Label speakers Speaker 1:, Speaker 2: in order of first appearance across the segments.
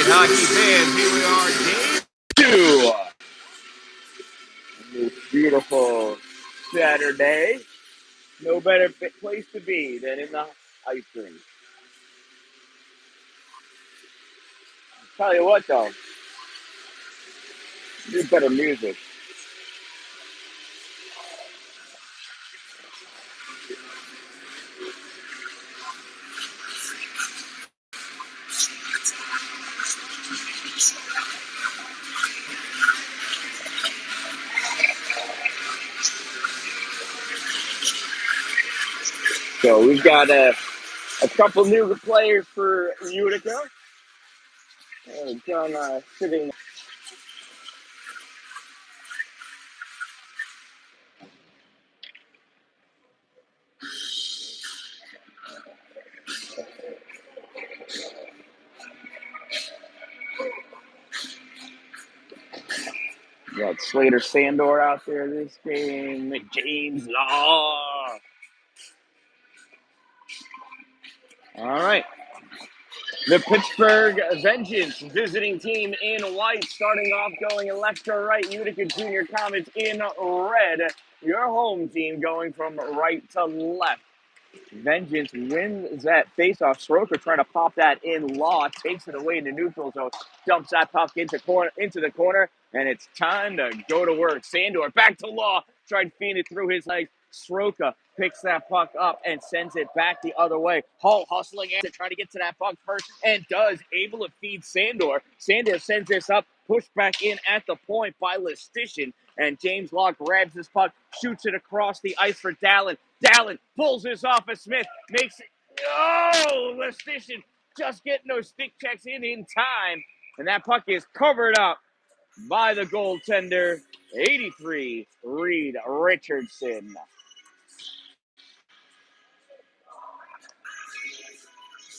Speaker 1: Hockey fans, here we are, game 2. This beautiful Saturday. No better place to be than in the ice rink. Tell you what, though, there's better music. So we've got a couple new players for Utica. John sitting. Got Slater Sandor out there this game. James Law. All right. The Pittsburgh Vengeance visiting team in white, starting off going left to right. Utica Junior Comets in red. Your home team going from right to left. Vengeance wins that faceoff. Soroka trying to pop that in. Law takes it away in the neutral zone, dumps that puck into the corner, and it's time to go to work. Sandor back to Law, tried to feed it through his legs. Soroka picks that puck up and sends it back the other way. Hall hustling in to try to get to that puck first, and does, able to feed Sandor. Sandor sends this up, pushed back in at the point by Lestitian, and James Law grabs this puck, shoots it across the ice for Dalin. Dalin pulls this off of Smith, makes it. Oh, Lestitian just getting those stick checks in time, and that puck is covered up by the goaltender, 83, Reed Richardson.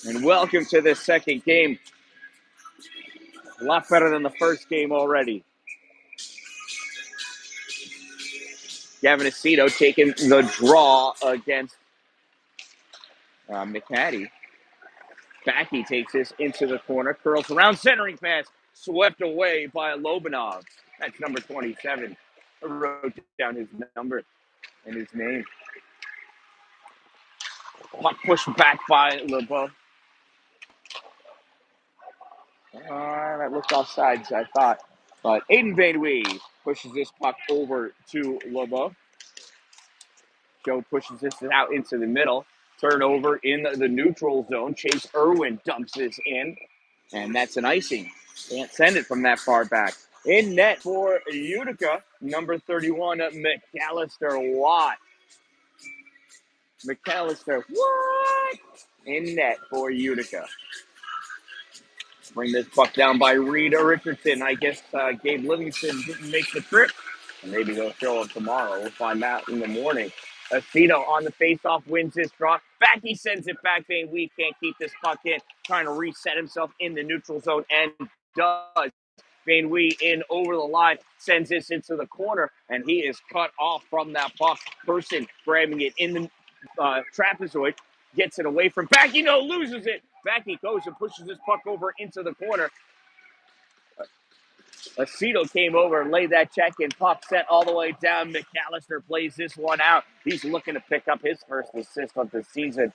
Speaker 1: And welcome to this second game. A lot better than the first game already. Gavin Aceto taking the draw against McCaddy. Backy takes this into the corner, curls around, centering pass, swept away by Lobanov. That's number 27. I wrote down his number and his name. Puck pushed back by LeBeau. That looked offsides, I thought. But Aiden Bainwee pushes this puck over to LeBeau. Joe pushes this out into the middle. Turnover in the neutral zone. Chase Irwin dumps this in. And that's an icing. Can't send it from that far back. In net for Utica, number 31, McAllister Watt. McAllister Watt in net for Utica. Bring this puck down by Reed Richardson. I guess Gabe Livingston didn't make the trip. Maybe they'll show up tomorrow. We'll find out in the morning. Aceto on the faceoff wins this draw. Backy sends it back. We can't keep this puck in. Trying to reset himself in the neutral zone and does. Bainwee in over the line, sends this into the corner, and he is cut off from that puck. Person grabbing it in the trapezoid, gets it away from Backy. No, loses it. Backy goes and pushes this puck over into the corner. Aceto came over and laid that check in. Puck set all the way down. McAllister plays this one out. He's looking to pick up his first assist of the season.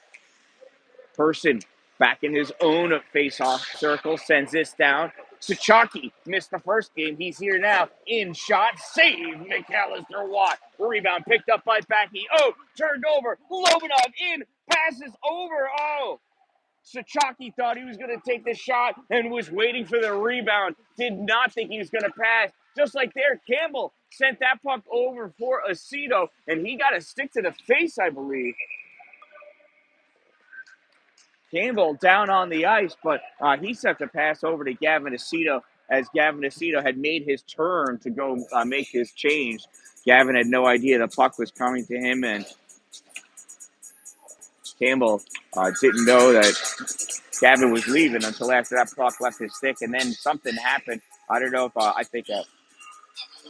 Speaker 1: Person back in his own face-off circle, sends this down. Sachaki missed the first game. He's here now. In shot, save McAllister Watt. Rebound picked up by Backy. Oh, turned over. Lobanov in, passes over. Oh, Sachaki thought he was going to take the shot and was waiting for the rebound. Did not think he was going to pass. Just like there, Campbell sent that puck over for Aceto, and he got a stick to the face, I believe. Campbell down on the ice, but he sent the pass over to Gavin Aceto as Gavin Aceto had made his turn to go make his change. Gavin had no idea the puck was coming to him, and Campbell didn't know that Gavin was leaving until after that puck left his stick, and then something happened. I don't know if I think a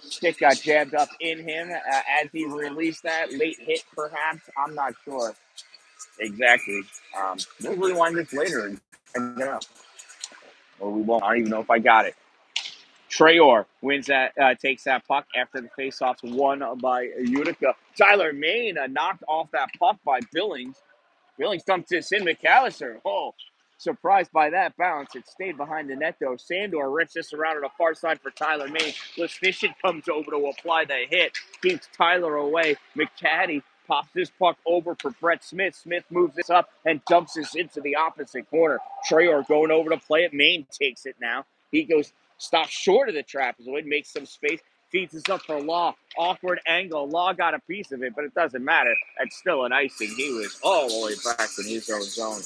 Speaker 1: stick got jammed up in him as he released that late hit, perhaps. I'm not sure exactly. We'll rewind this later and find out. Or we won't. I don't even know if I got it. Traore wins that, takes that puck after the faceoff's won by Utica. Tyler Main knocked off that puck by Billings. Billings dumped this in. McAllister, surprised by that bounce. It stayed behind the net, though. Sandor rips this around on the far side for Tyler Main. Lefishon comes over to apply the hit. Keeps Tyler away. McCaddy pops this puck over for Brett Smith. Smith moves this up and dumps this into the opposite corner. Traore going over to play it. Main takes it now. He goes, stops short of the trapezoid, makes some space. Feeds this up for Law. Awkward angle. Law got a piece of it, but it doesn't matter. That's still an icing. He was all the way back in his own zone.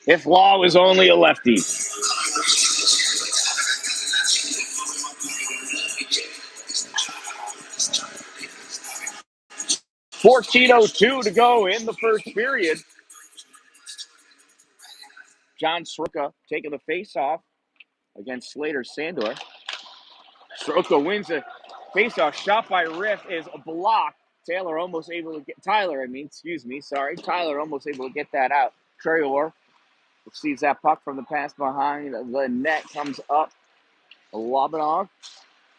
Speaker 1: If Law was only a lefty. 14:02 to go in the first period. John Sroka taking the face-off against Slater Sandor. Sroka wins the face-off. Shot by Riff is a block. Tyler almost able to get Tyler almost able to get that out. Traore receives that puck from the pass behind the net, comes up. Lobanov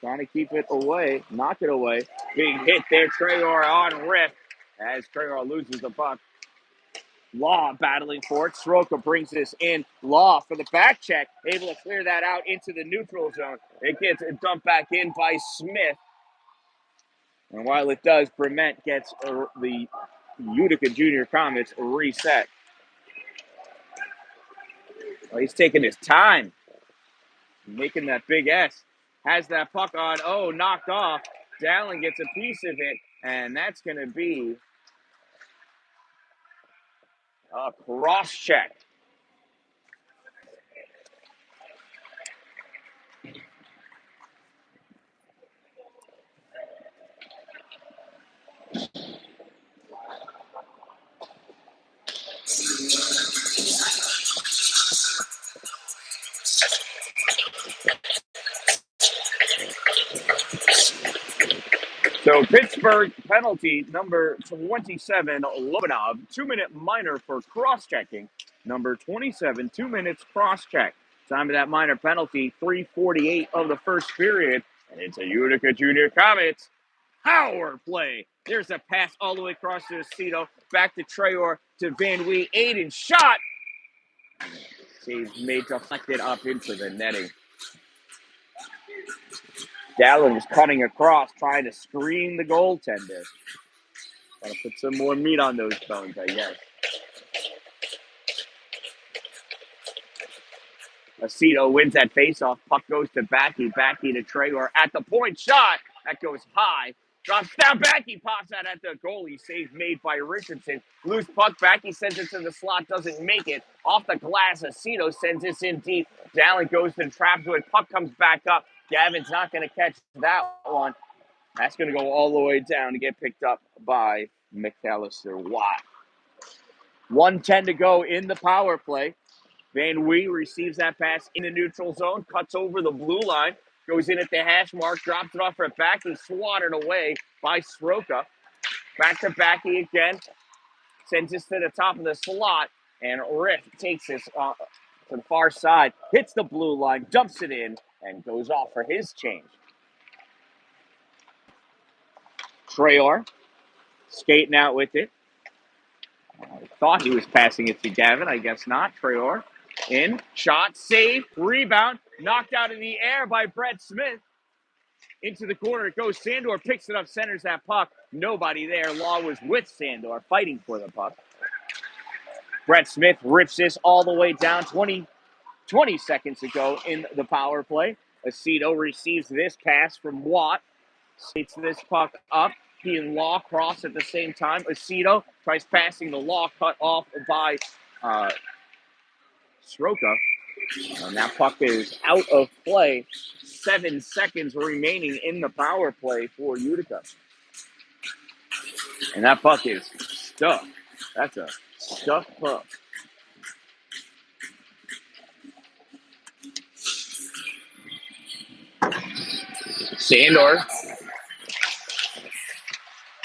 Speaker 1: trying to keep it away, knock it away. Big hit there, Traore on Riff as Traore loses the puck. Law battling for it. Sroka brings this in. Law for the back check, able to clear that out into the neutral zone. It gets dumped back in by Smith. And while it does, Brement gets the Utica Junior Comets reset. Well, he's taking his time, making that big S. Has that puck on. Oh, knocked off. Dan-Dalin gets a piece of it, and that's going to be a cross check. So Pittsburgh penalty number 27, Lobanov, 2-minute minor for cross-checking. Number 27, 2 minutes cross-check. Time of that minor penalty, 3:48 of the first period. And it's a Utica Junior Comets power play. There's a pass all the way across to Aceto. Back to Traore to Van Wee. Aiden shot. Save made deflected up into the netting. Dalin was cutting across, trying to screen the goaltender. Gotta put some more meat on those bones, I guess. Aceto wins that faceoff. Puck goes to Backy. Backy to Traore at the point. Shot. That goes high. Drops down. Backy pops out at the goalie. Save made by Richardson. Loose puck. Backy sends it to the slot. Doesn't make it. Off the glass. Aceto sends this in deep. Dalin goes to the trapezoid. Puck comes back up. Gavin's not going to catch that one. That's going to go all the way down to get picked up by McAllister. Watt. 1:10 to go in the power play. Van Wee receives that pass in the neutral zone, cuts over the blue line, goes in at the hash mark, drops it off for Backy, swatted away by Sroka. Back to Backy again, sends this to the top of the slot, and Riff takes this to the far side, hits the blue line, dumps it in, and goes off for his change. Traore skating out with it. I thought he was passing it to Gavin. I guess not. Traore in, shot, save, rebound, knocked out in the air by Brett Smith. Into the corner it goes. Sandor picks it up, centers that puck. Nobody there. Law was with Sandor, fighting for the puck. Brett Smith rips this all the way down. 20 seconds ago in the power play. Aceto receives this pass from Watt. Skates this puck up. He and Law cross at the same time. Aceto tries passing the Law, cut off by Soroka. And that puck is out of play. 7 seconds remaining in the power play for Utica. And that puck is stuck. That's a stuck puck. Sandor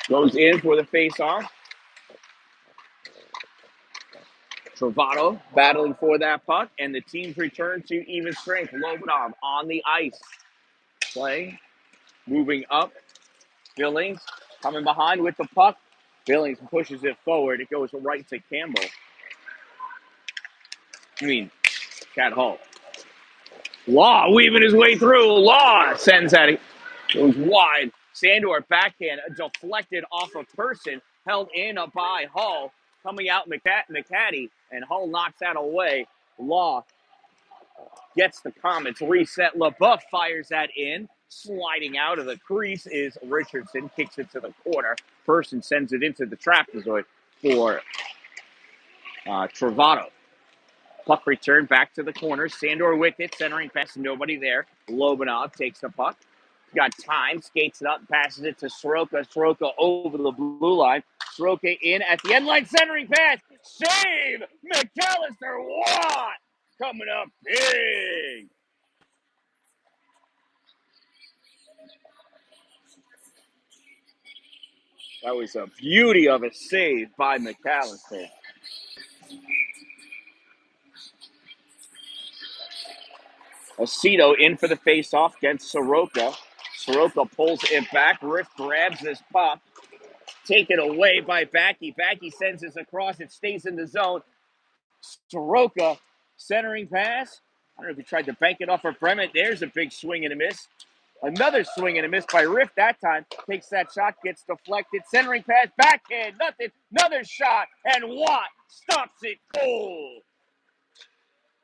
Speaker 1: goes in for the face-off. Travato battling for that puck, and the team's return to even strength. Lobanov on the ice. Play. Moving up. Billings coming behind with the puck. Billings pushes it forward. It goes right to Campbell. Chad Hall. Law weaving his way through. Law sends at it. Goes wide. Sandor backhand deflected off a person. Held in by Hull. Coming out McCaddy. And Hull knocks that away. Law gets the Comets reset. LaBeouf fires that in. Sliding out of the crease is Richardson. Kicks it to the corner. Person sends it into the trapezoid for Travato. Puck return back to the corner. Sandor with it. Centering pass. Nobody there. Lobanov takes the puck. Got time. Skates it up. Passes it to Soroka. Soroka over the blue line. Soroka in at the end line. Centering pass. Save! McAllister Watt! Coming up big. That was a beauty of a save by McAllister. Aceto in for the faceoff against Soroka. Soroka pulls it back. Riff grabs this puck. Taken away by Backey. Backey sends this across. It stays in the zone. Soroka centering pass. I don't know if he tried to bank it off of Bremen. There's a big swing and a miss. Another swing and a miss by Riff that time. Takes that shot, gets deflected. Centering pass, backhand, nothing. Another shot, and Watt stops it cold.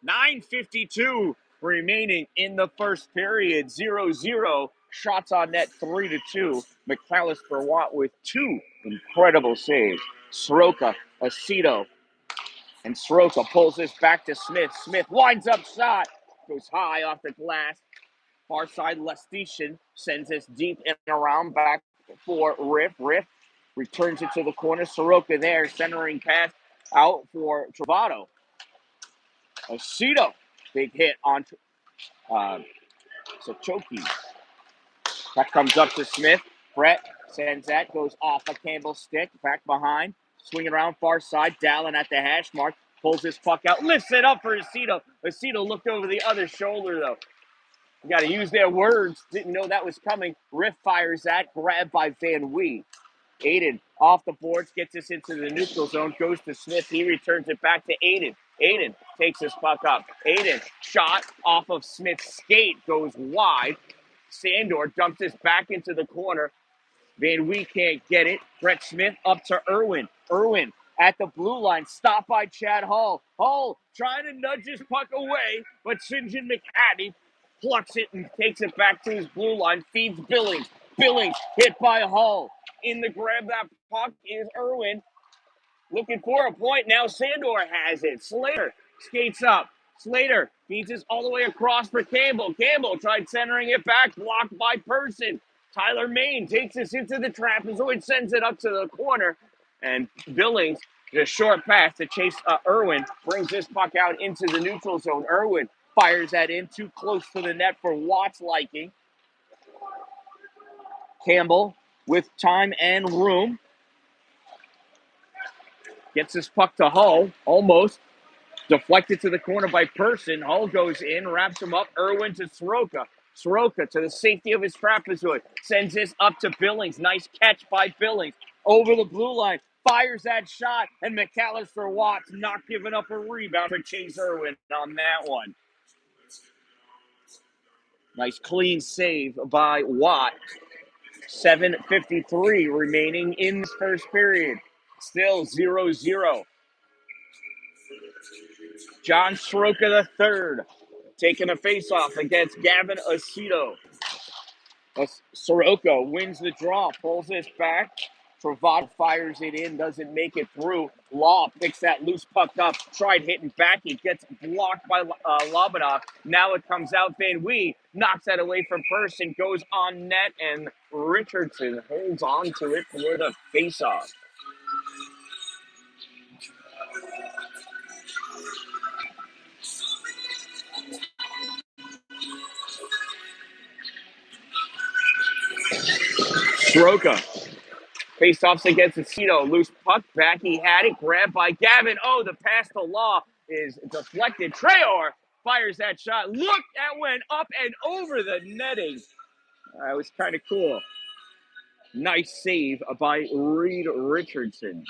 Speaker 1: 9:52 remaining in the first period. 0-0. Shots on net 3-2. McAllister Watt with 2 incredible saves. Soroka, Aceto, and Soroka pulls this back to Smith. Smith winds up shot. Goes high off the glass. Far side, Lestitian sends this deep and around back for Riff. Riff returns it to the corner. Soroka there, centering pass out for Travato. Aceto, big hit on Sachoki. That comes up to Smith. Brett sends that, goes off of Campbell's stick, back behind, swinging around far side. Dan-Dalin at the hash mark, pulls this puck out, lifts it up for Aceto. Aceto looked over the other shoulder, though. You got to use their words. Didn't know that was coming. Riff fires that, grabbed by Van Wee. Aiden off the boards, gets us into the neutral zone, goes to Smith. He returns it back to Aiden. Aiden takes his puck up. Aiden shot off of Smith's skate, goes wide. Sandor dumps this back into the corner. Van Wee can't get it. Brett Smith up to Irwin. Irwin at the blue line, stopped by Chad Hull. Hull trying to nudge his puck away, but St. John McAddy plucks it and takes it back to his blue line, feeds Billings. Billings hit by Hull. In the grab that puck is Irwin. Looking for a point. Now Sandor has it. Slater skates up. Slater feeds this all the way across for Campbell. Campbell tried centering it back, blocked by Person. Tyler Main takes this into the trapezoid, sends it up to the corner. And Billings, the short pass to chase Irwin, brings this puck out into the neutral zone. Irwin fires that in too close to the net for Watt's liking. Campbell with time and room gets this puck to Hull, almost deflected to the corner by Person. Hull goes in, wraps him up. Irwin to Soroka. Soroka to the safety of his trapezoid. Sends this up to Billings. Nice catch by Billings. Over the blue line. Fires that shot. And McAllister Watt's not giving up a rebound for Chase Irwin on that one. Nice clean save by Watt. 7:53 remaining in this first period. Still 0-0. John Soroka III taking a face-off against Gavin Aceto. Soroka wins the draw, pulls this back. Travato fires it in, doesn't make it through. Law picks that loose puck up, tried hitting back. He gets blocked by Lobanov. Now it comes out. Van Wee knocks that away from Person, goes on net, and Richardson holds on to it for the faceoff. Soroka face-offs against Aceto. Loose puck back. He had it. Grabbed by Gavin. Oh, the pass to Law is deflected. Traor fires that shot. Look, that went up and over the netting. That was kind of cool. Nice save by Reed Richardson.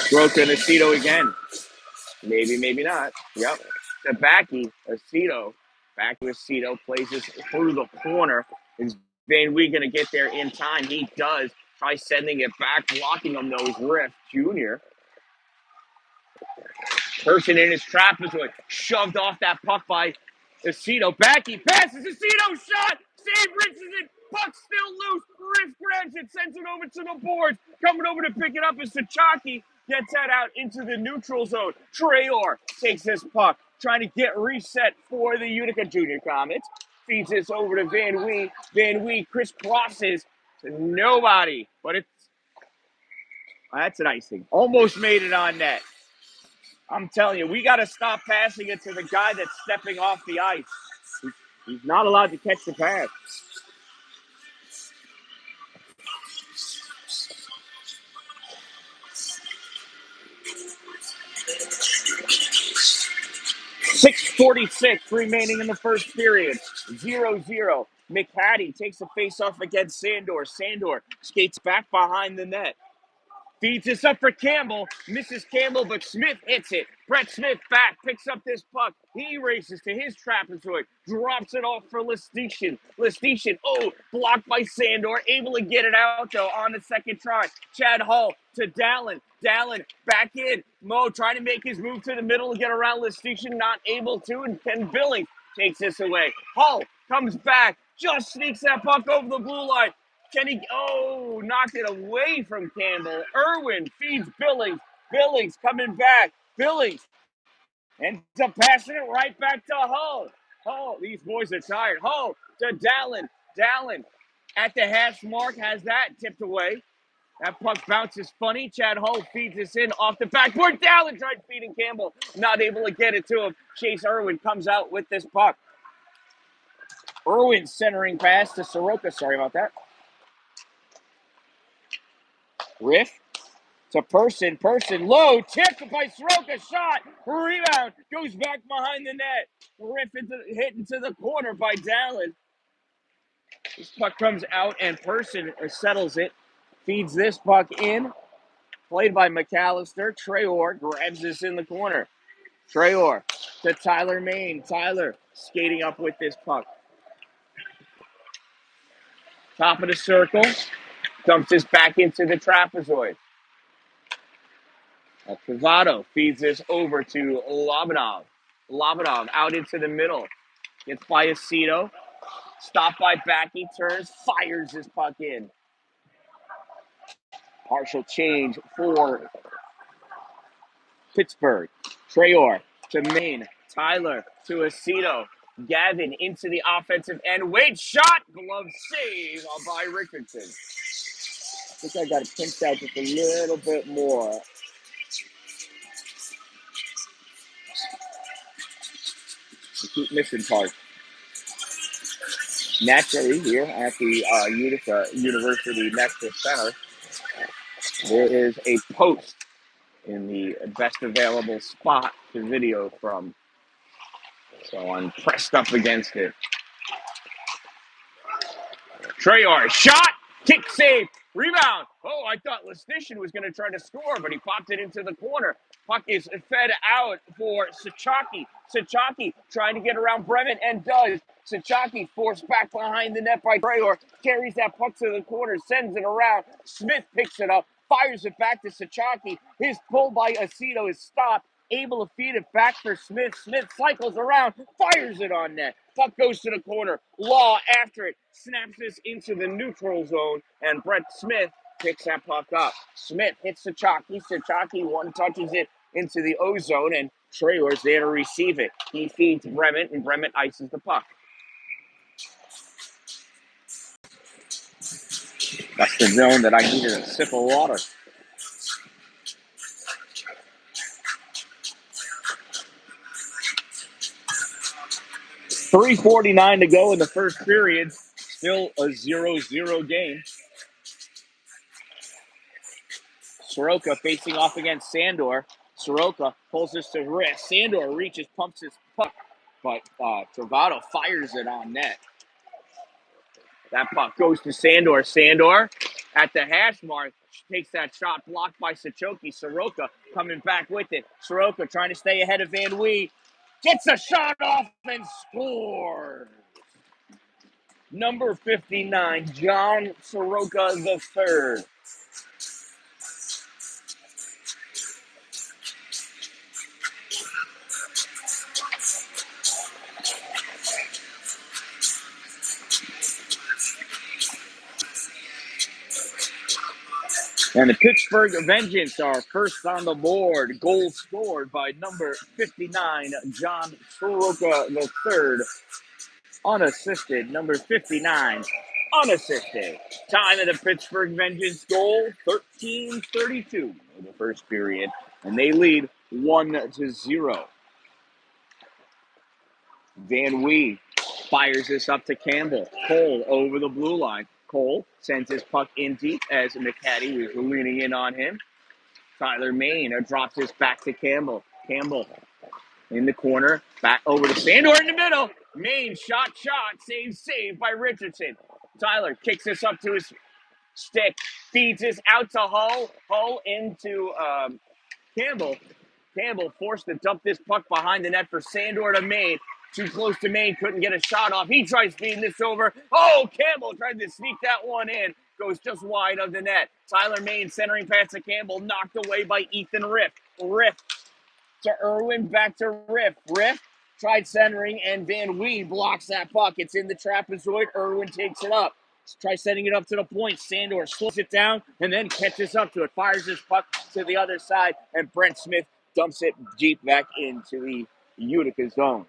Speaker 1: Soroka and Aceto again. Maybe, maybe not. Yep. To Backy, Aceto. Back to Aceto, plays this through the corner. Is Van Wee going to get there in time? He does. Try sending it back, blocking him, though, is Riff Jr. Person in his trap is shoved off that puck by Aceto. Backy passes. Aceto shot. Save Richardson. Puck still loose. Riff grabs it, sends it over to the boards. Coming over to pick it up is Sachaki. Gets that out into the neutral zone. Traor takes this puck, trying to get reset for the Utica Junior Comets. Feeds this over to Van Wee. Van Wee crisscrosses to nobody. But that's an icing. Almost made it on net. I'm telling you, we got to stop passing it to the guy that's stepping off the ice. He's not allowed to catch the pass. .646 remaining in the first period. 0-0. McHattie takes a face-off against Sandor. Sandor skates back behind the net. Feeds this up for Campbell. Misses Campbell, but Smith hits it. Brett Smith back, picks up this puck. He races to his trapezoid. Drops it off for Lestitian. Lestitian, blocked by Sandor. Able to get it out, though, on the second try. Chad Hull to Dalin. Dalin back in. Mo trying to make his move to the middle and get around Lestitian. Not able to, and Ken Billings takes this away. Hull comes back. Just sneaks that puck over the blue line. Kenny, knocked it away from Campbell. Irwin feeds Billings. Billings coming back. Billings ends up passing it right back to Hull. Hull, these boys are tired. Hull to Dalin. Dalin at the hash mark has that tipped away. That puck bounces funny. Chad Hull feeds this in off the backboard. Dalin tried feeding Campbell. Not able to get it to him. Chase Irwin comes out with this puck. Irwin centering pass to Soroka. Sorry about that. Riff to Person low, tipped by Soroka, shot, rebound, goes back behind the net. Riff hit into the corner by Dalin. This puck comes out and Person settles it, feeds this puck in, played by McAllister. Traor grabs this in the corner. Traor to Tyler Main. Tyler skating up with this puck. Top of the circle. Dumps this back into the trapezoid. Travato feeds this over to Lobanov. Lobanov out into the middle. Gets by Aceto. Stopped by Backy. Turns. Fires this puck in. Partial change for Pittsburgh. Traor to Maine. Tyler to Aceto. Gavin into the offensive end. Wade shot. Glove save by Richardson. I think I got it pinched out just a little bit more. I keep missing parts. Naturally, here at the Utica University Nexus Center, there is a post in the best available spot to video from. So I'm pressed up against it. Traor, shot, kick save. Rebound. Oh, I thought Lestitian was going to try to score, but he popped it into the corner. Puck is fed out for Sachaki. Sachaki trying to get around Bremen and does. Sachaki forced back behind the net by Trayor. Carries that puck to the corner, sends it around. Smith picks it up, fires it back to Sachaki. His pull by Aceto is stopped. Able to feed it back for Smith. Smith cycles around, fires it on net. Puck goes to the corner. Law after it, snaps this into the neutral zone, and Brett Smith picks that puck up. Smith hits Sachaki. Sachaki one touches it into the O zone, and Trayor's there to receive it. He feeds Bremen, and Bremen ices the puck. That's the zone that I needed a sip of water. .349 to go in the first period. Still a 0-0 game. Soroka facing off against Sandor. Soroka pulls this to wrist. Sandor reaches, pumps his puck, but Travato fires it on net. That puck goes to Sandor. Sandor at the hash mark takes that shot blocked by Sachoki. Soroka coming back with it. Soroka trying to stay ahead of Van Wee. Gets a shot off and scores. Number 59, John Soroka III. And the Pittsburgh Vengeance are first on the board. Goal scored by number 59, John Soroka III. Unassisted. Number 59, unassisted. Time of the Pittsburgh Vengeance goal, 13:32 in the first period. And they lead 1-0. Van Wee fires this up to Campbell. Cole over the blue line. Cole sends his puck in deep as McCaddy was leaning in on him. Tyler Main drops this back to Campbell. Campbell in the corner. Back over to Sandor in the middle. Main shot, save by Richardson. Tyler kicks this up to his stick. Feeds this out to Hull. Hull into Campbell. Campbell forced to dump this puck behind the net for Sandor to Main. Too close to Main, couldn't get a shot off. He tries feeding this over. Oh, Campbell tried to sneak that one in. Goes just wide of the net. Tyler Main centering pass to Campbell, knocked away by Ethan Riff. Riff to Irwin, back to Riff. Riff tried centering, and Van Wee blocks that puck. It's in the trapezoid. Irwin takes it up. Try setting it up to the point. Sandor slows it down and then catches up to it. Fires his puck to the other side, and Brent Smith dumps it deep back into the Utica zone.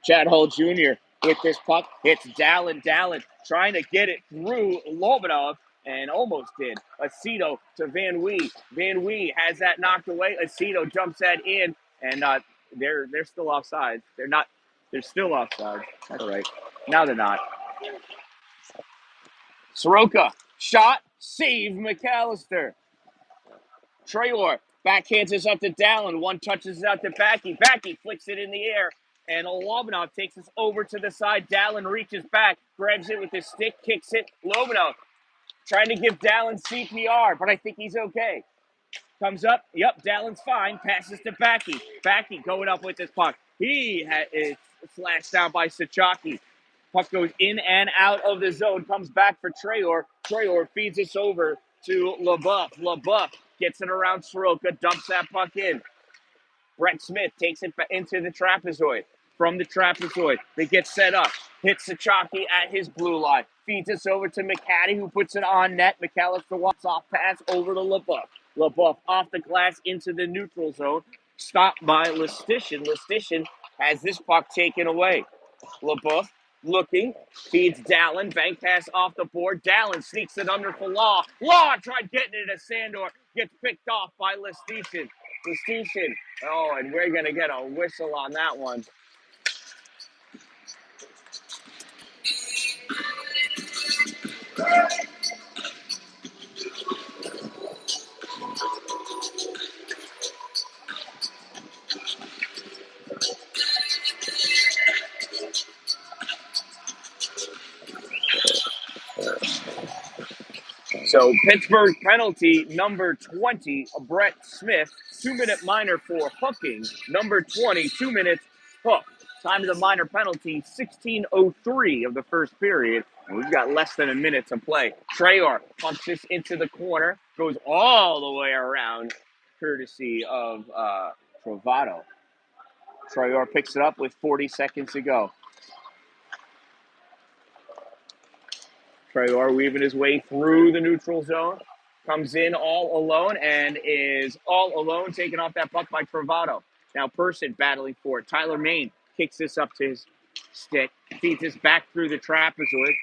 Speaker 1: Chad Hull Jr. with this puck hits Dalin. Dalin trying to get it through Lobanov and almost did. Aceto to Van Wee. Van Wee has that knocked away. Aceto jumps that in, and they're still offside. They're still offside. That's right. Now they're not. Soroka shot, save McAllister. Trayor backhands this up to Dalin. One touches it out to Backy. Backy flicks it in the air. And Lobanov takes us over to the side. Dalin reaches back, grabs it with his stick, kicks it. Lobanov trying to give Dalin CPR, but I think he's okay. Comes up. Yep, Dallin's fine. Passes to Backy. Backy going up with this puck. He is slashed down by Sachaki. Puck goes in and out of the zone. Comes back for Trayor. Trayor feeds this over to LaBeouf. LaBeouf gets it around Soroka, dumps that puck in. Brett Smith takes it into the trapezoid. From the trapezoid, they get set up. Hits Sachaki at his blue line. Feeds this over to McCaddy, who puts it on net. McAllister walks off pass over to LaBeouf. LaBeouf off the glass into the neutral zone. Stopped by Lestitian. Lestitian has this puck taken away. LaBeouf looking, feeds Dalin. Bank pass off the board. Dalin sneaks it under for Law. Law tried getting it to Sandor. Gets picked off by Lestitian. Lestitian. Oh, and we're going to get a whistle on that one. So Pittsburgh penalty number 20, Brett Smith, 2-minute minor for hooking. Number 20, 2 minutes, hook. Time of the minor penalty, 16:03 of the first period. And we've got less than a minute to play. Trayor pumps this into the corner, goes all the way around, courtesy of Trovato. Trayor picks it up with 40 seconds to go. Trayor weaving his way through the neutral zone. Comes in all alone and is all alone, taking off that puck by Trovato. Now Person battling for it. Tyler Main kicks this up to his stick, feeds this back through the trapezoid.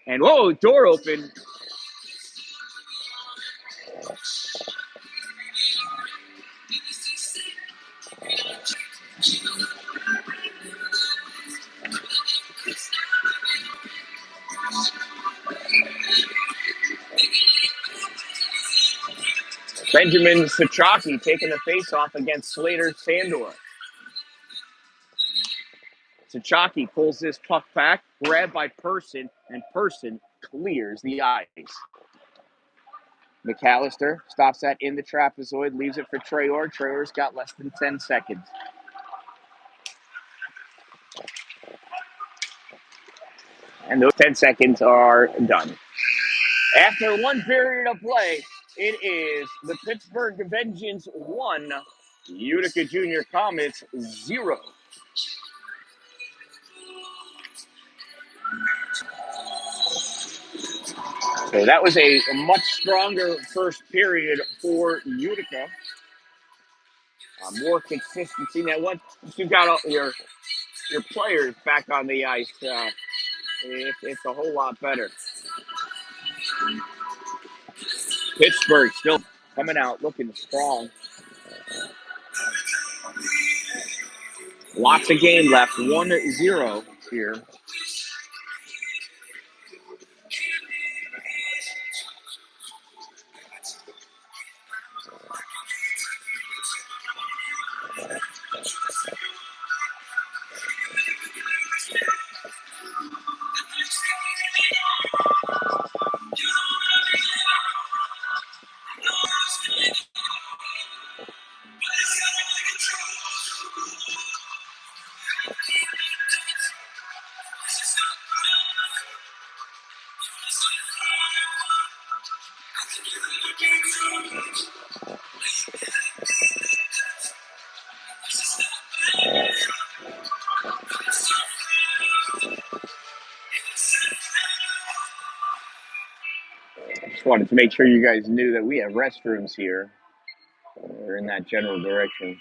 Speaker 1: And whoa, door open. Benjamin Sachaki taking the face-off against Slater Sandor. Sachaki pulls this puck back, grabbed by Person, and Person clears the ice. McAllister stops that in the trapezoid, leaves it for Trayor. Trayor's got less than 10 seconds. And those 10 seconds are done. After one period of play, it is the Pittsburgh Vengeance 1, Utica Junior Comets 0. So that was a much stronger first period for Utica. More consistency. Now, once you've got all your players back on the ice, it's a whole lot better. Pittsburgh still coming out looking strong. Lots of game left. 1-0 here. Just wanted to make sure you guys knew that we have restrooms here. We're in that general direction.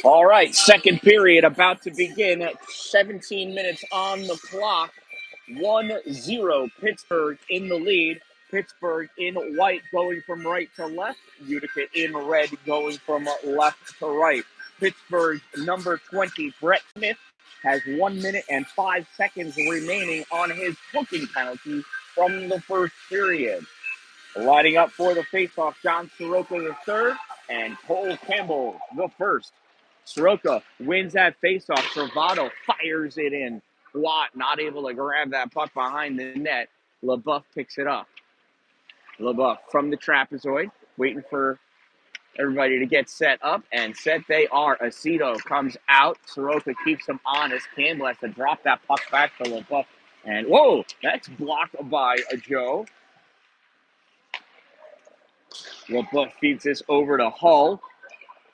Speaker 1: All right, second period about to begin at 17 minutes on the clock. 1-0, Pittsburgh in the lead. Pittsburgh in white going from right to left. Utica in red going from left to right. Pittsburgh number 20, Brett Smith, has 1 minute and 5 seconds remaining on his booking penalty from the first period. Lighting up for the faceoff, John Soroka the third and Cole Campbell the first. Soroka wins that faceoff. Trovato fires it in. Watt not able to grab that puck behind the net. LeBuff picks it up. LeBuff from the trapezoid, waiting for everybody to get set up, and set they are. Aceto comes out. Soroka keeps him honest. Campbell has to drop that puck back to LeBuff. And whoa, that's blocked by Joe. LeBuff feeds this over to Hull.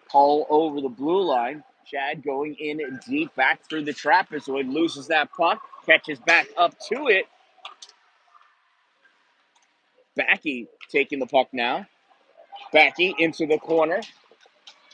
Speaker 1: Hull over the blue line. Chad going in deep back through the trapezoid. Loses that puck. Catches back up to it. Backy taking the puck now. Backy into the corner.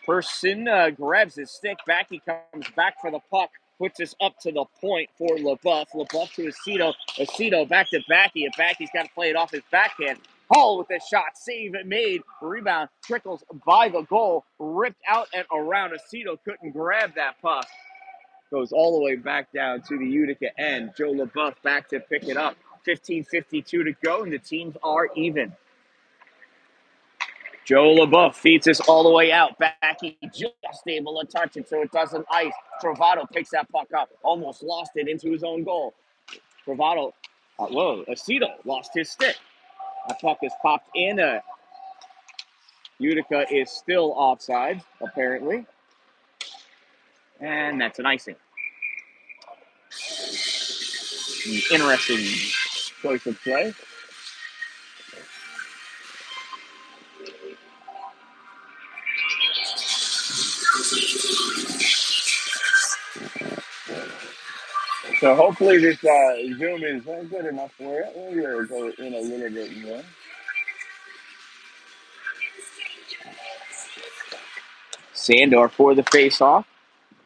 Speaker 1: Person grabs his stick. Backy comes back for the puck. Puts this up to the point for LeBuff. LeBuff to Aceto. Aceto back to Backy. And Backy's got to play it off his backhand. Hull with a shot, save it made, rebound, trickles by the goal, ripped out and around. Aceto couldn't grab that puck. Goes all the way back down to the Utica end. Joe LaBeouf back to pick it up. 15:52 to go, and the teams are even. Joe LaBeouf feeds this all the way out. Backy just able to touch it so it doesn't ice. Trovato picks that puck up. Almost lost it into his own goal. Trovato, Aceto lost his stick. That puck is popped in. Utica is still offside, apparently. And that's an icing. Interesting choice of play. So hopefully this Zoom is good enough for it. Maybe we'll go in a little bit more. Sandor for the face-off.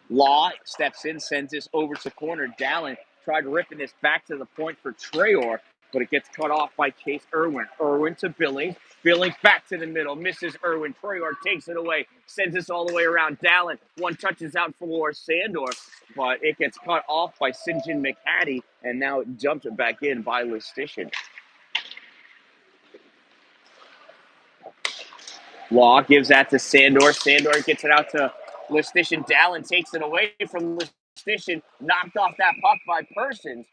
Speaker 1: Law steps in, sends this over to corner. Dalin tried ripping this back to the point for Traore, but it gets cut off by Chase Irwin. Irwin to Billings. Billings back to the middle. Misses Irwin. Traore takes it away. Sends this all the way around. Dalin. One touches out for Sandor, but it gets cut off by St. John McHattie, and now it jumped it back in by Listitian. Law gives that to Sandor. Sandor gets it out to Listitian. Dalin takes it away from Listitian. Knocked off that puck by Persons.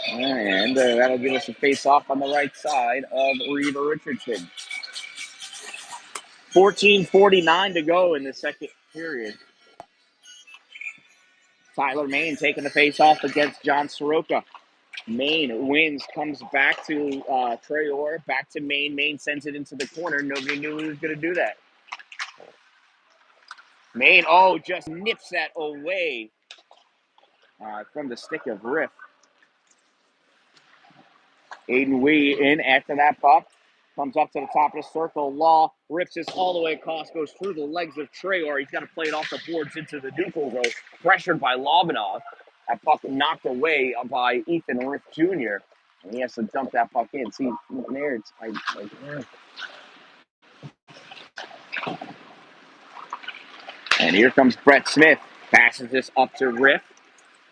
Speaker 1: And that'll give us a face-off on the right side of Reva Richardson. 14:49 to go in the second period. Tyler Main taking the face-off against John Soroka. Main wins, comes back to Traore, back to Main. Main sends it into the corner. Nobody knew he was going to do that. Main, just nips that away from the stick of Riff. Aiden Wee in after that puck. Comes up to the top of the circle. Law rips this all the way across, goes through the legs of Traore. He's got to play it off the boards into the neutral zone. Pressured by Lobanov. That puck knocked away by Ethan Riff Jr. And he has to dump that puck in. See, there it's And here comes Brett Smith. Passes this up to Riff.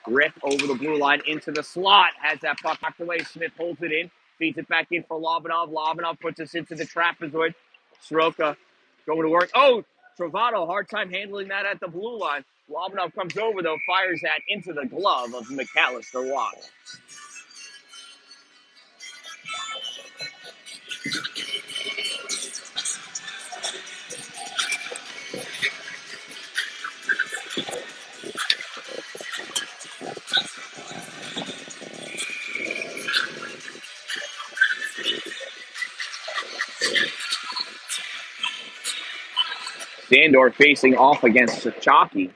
Speaker 1: Riff over the blue line into the slot. Has that puck knocked away. Smith holds it in. Feeds it back in for Lobanov. Lobanov puts us into the trapezoid. Soroka going to work. Trovato, hard time handling that at the blue line. Lobanov comes over, though, fires that into the glove of McAllister Watt. Sandor facing off against Sachaki.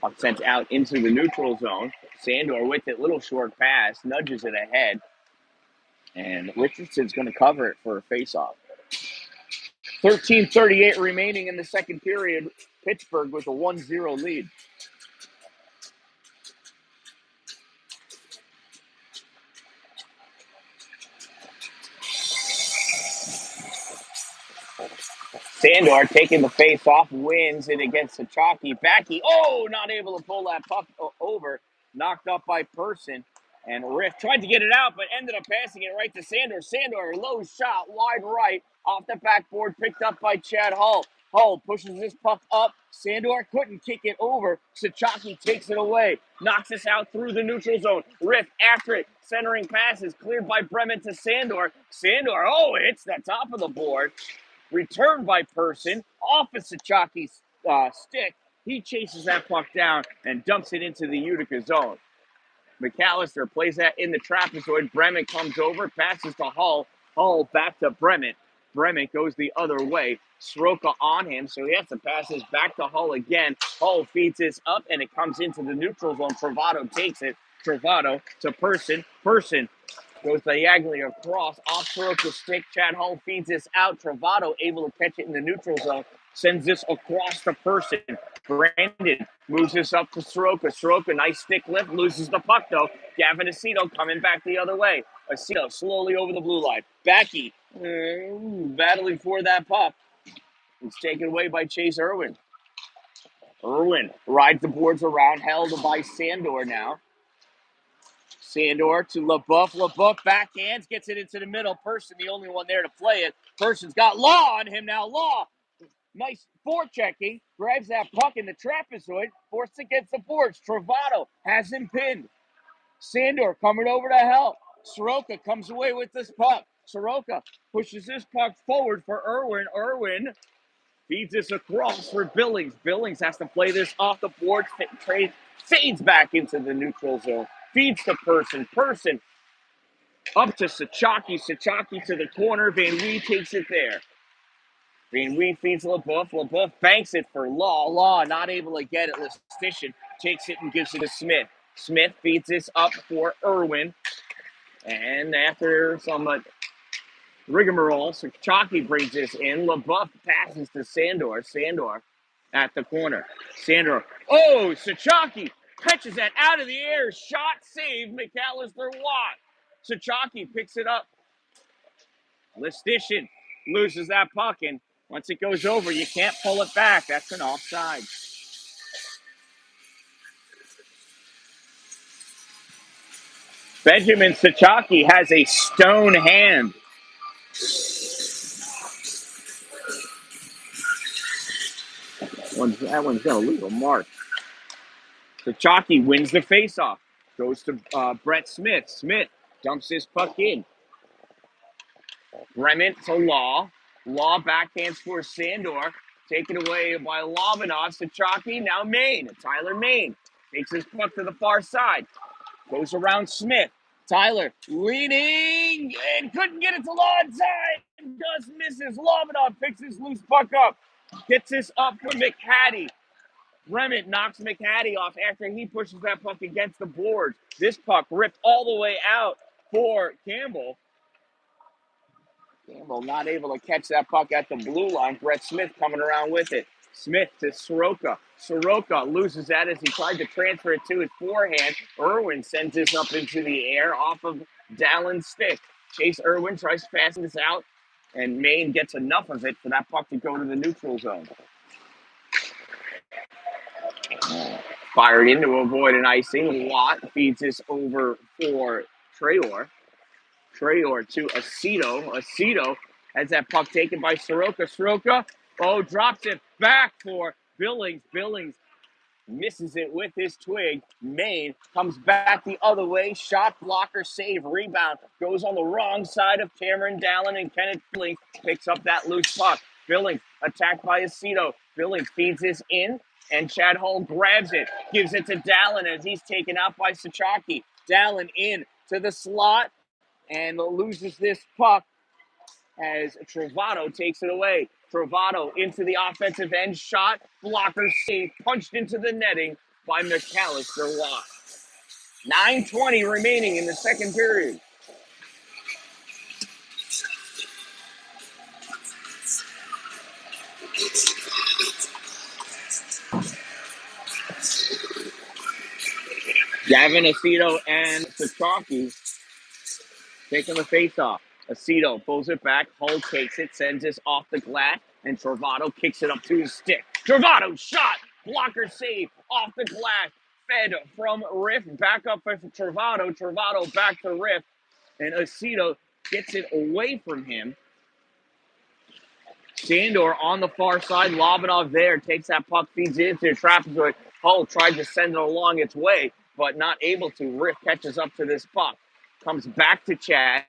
Speaker 1: Puck sent out into the neutral zone. Sandor with it, little short pass, nudges it ahead. And Richardson's going to cover it for a faceoff. 13:38 remaining in the second period. Pittsburgh with a 1-0 lead. Sandor taking the face off, wins it against Sachaki. Backy, not able to pull that puck over. Knocked up by Person. And Riff tried to get it out, but ended up passing it right to Sandor. Sandor, low shot, wide right, off the backboard, picked up by Chad Hull. Hull pushes this puck up. Sandor couldn't kick it over. Sachaki takes it away. Knocks this out through the neutral zone. Riff after it. Centering passes cleared by Bremen to Sandor. Sandor, hits the top of the board. Returned by Person, off of Sachaki's stick. He chases that puck down and dumps it into the Utica zone. McAllister plays that in the trapezoid. Bremen comes over, passes to Hull. Hull back to Bremen. Bremen goes the other way. Soroka on him, so he has to pass this back to Hull again. Hull feeds this up, and it comes into the neutral zone. Trovato takes it. Trovato to Person. Person Goes diagonally across, off Soroka's stick. Chad Hall feeds this out. Travato able to catch it in the neutral zone. Sends this across the person. Brandon moves this up to Soroka. Soroka, nice stick lift, loses the puck though. Gavin Aceto coming back the other way. Aceto slowly over the blue line. Backy battling for that puck. It's taken away by Chase Irwin. Irwin rides the boards around, held by Sandor now. Sandor to LaBeouf. LaBeouf backhands, gets it into the middle. Person, the only one there to play it. Person's got Law on him now. Law, nice forechecking. Grabs that puck in the trapezoid. Forced against the boards. Travato has him pinned. Sandor coming over to help. Soroka comes away with this puck. Soroka pushes this puck forward for Irwin. Irwin feeds this across for Billings. Billings has to play this off the boards. Fades back into the neutral zone. Feeds to Person. Person up to Sachaki. Sachaki to the corner. Van Wee takes it there. Van Wee feeds LaBeouf. LaBeouf banks it for Law. Law not able to get it. Lestitian takes it and gives it to Smith. Smith feeds this up for Irwin. And after some rigmarole, Sachaki brings this in. LaBeouf passes to Sandor. Sandor at the corner. Sandor. Oh, Sachaki catches that out of the air. Shot save. McAllister Watt. Sachaki picks it up. Lestitian loses that puck, and once it goes over, you can't pull it back. That's an offside. Benjamin Sachaki has a stone hand. That one's going to leave a mark. Sachaki wins the faceoff. Goes to Brett Smith. Smith dumps his puck in. Bremen to Law. Law backhands for Sandor. Taken away by Lobanov. Sachaki, now Maine. Tyler Maine takes his puck to the far side. Goes around Smith. Tyler leading and couldn't get it to Law inside. Just misses. Lobanov picks his loose puck up. Gets this up for McHattie. Bremen knocks McHattie off after he pushes that puck against the boards. This puck ripped all the way out for Campbell. Campbell not able to catch that puck at the blue line. Brett Smith coming around with it. Smith to Soroka. Soroka loses that as he tried to transfer it to his forehand. Irwin sends this up into the air off of Dallin's stick. Chase Irwin tries to pass this out, and Maine gets enough of it for that puck to go to the neutral zone. Fired in to avoid an icing. Watt feeds this over for Traor. Traor to Aceto. Aceto has that puck taken by Soroka. Soroka, drops it back for Billings. Billings misses it with his twig. Maine comes back the other way. Shot blocker save. Rebound. Goes on the wrong side of Cameron Dallin, and Kenneth Billings picks up that loose puck. Billings attacked by Aceto. Billings feeds this in, and Chad Hull grabs it. Gives it to Dallin as he's taken out by Sachaki. Dallin in to the slot and loses this puck as Travato takes it away. Travato into the offensive end. Shot, blocker save, punched into the netting by McAllister Watt. 9:20 remaining in the second period. Gavin Aceto and Sachaki taking the face-off. Aceto pulls it back. Hull takes it, sends this off the glass, and Travato kicks it up to his stick. Travato shot, blocker save, off the glass, fed from Riff, back up for Travato. Travato back to Riff, and Aceto gets it away from him. Sandor on the far side, Lobanov there, takes that puck, feeds it into the trapezoid. Hull tried to send it along its way, but not able to. Riff catches up to this puck. Comes back to Chad.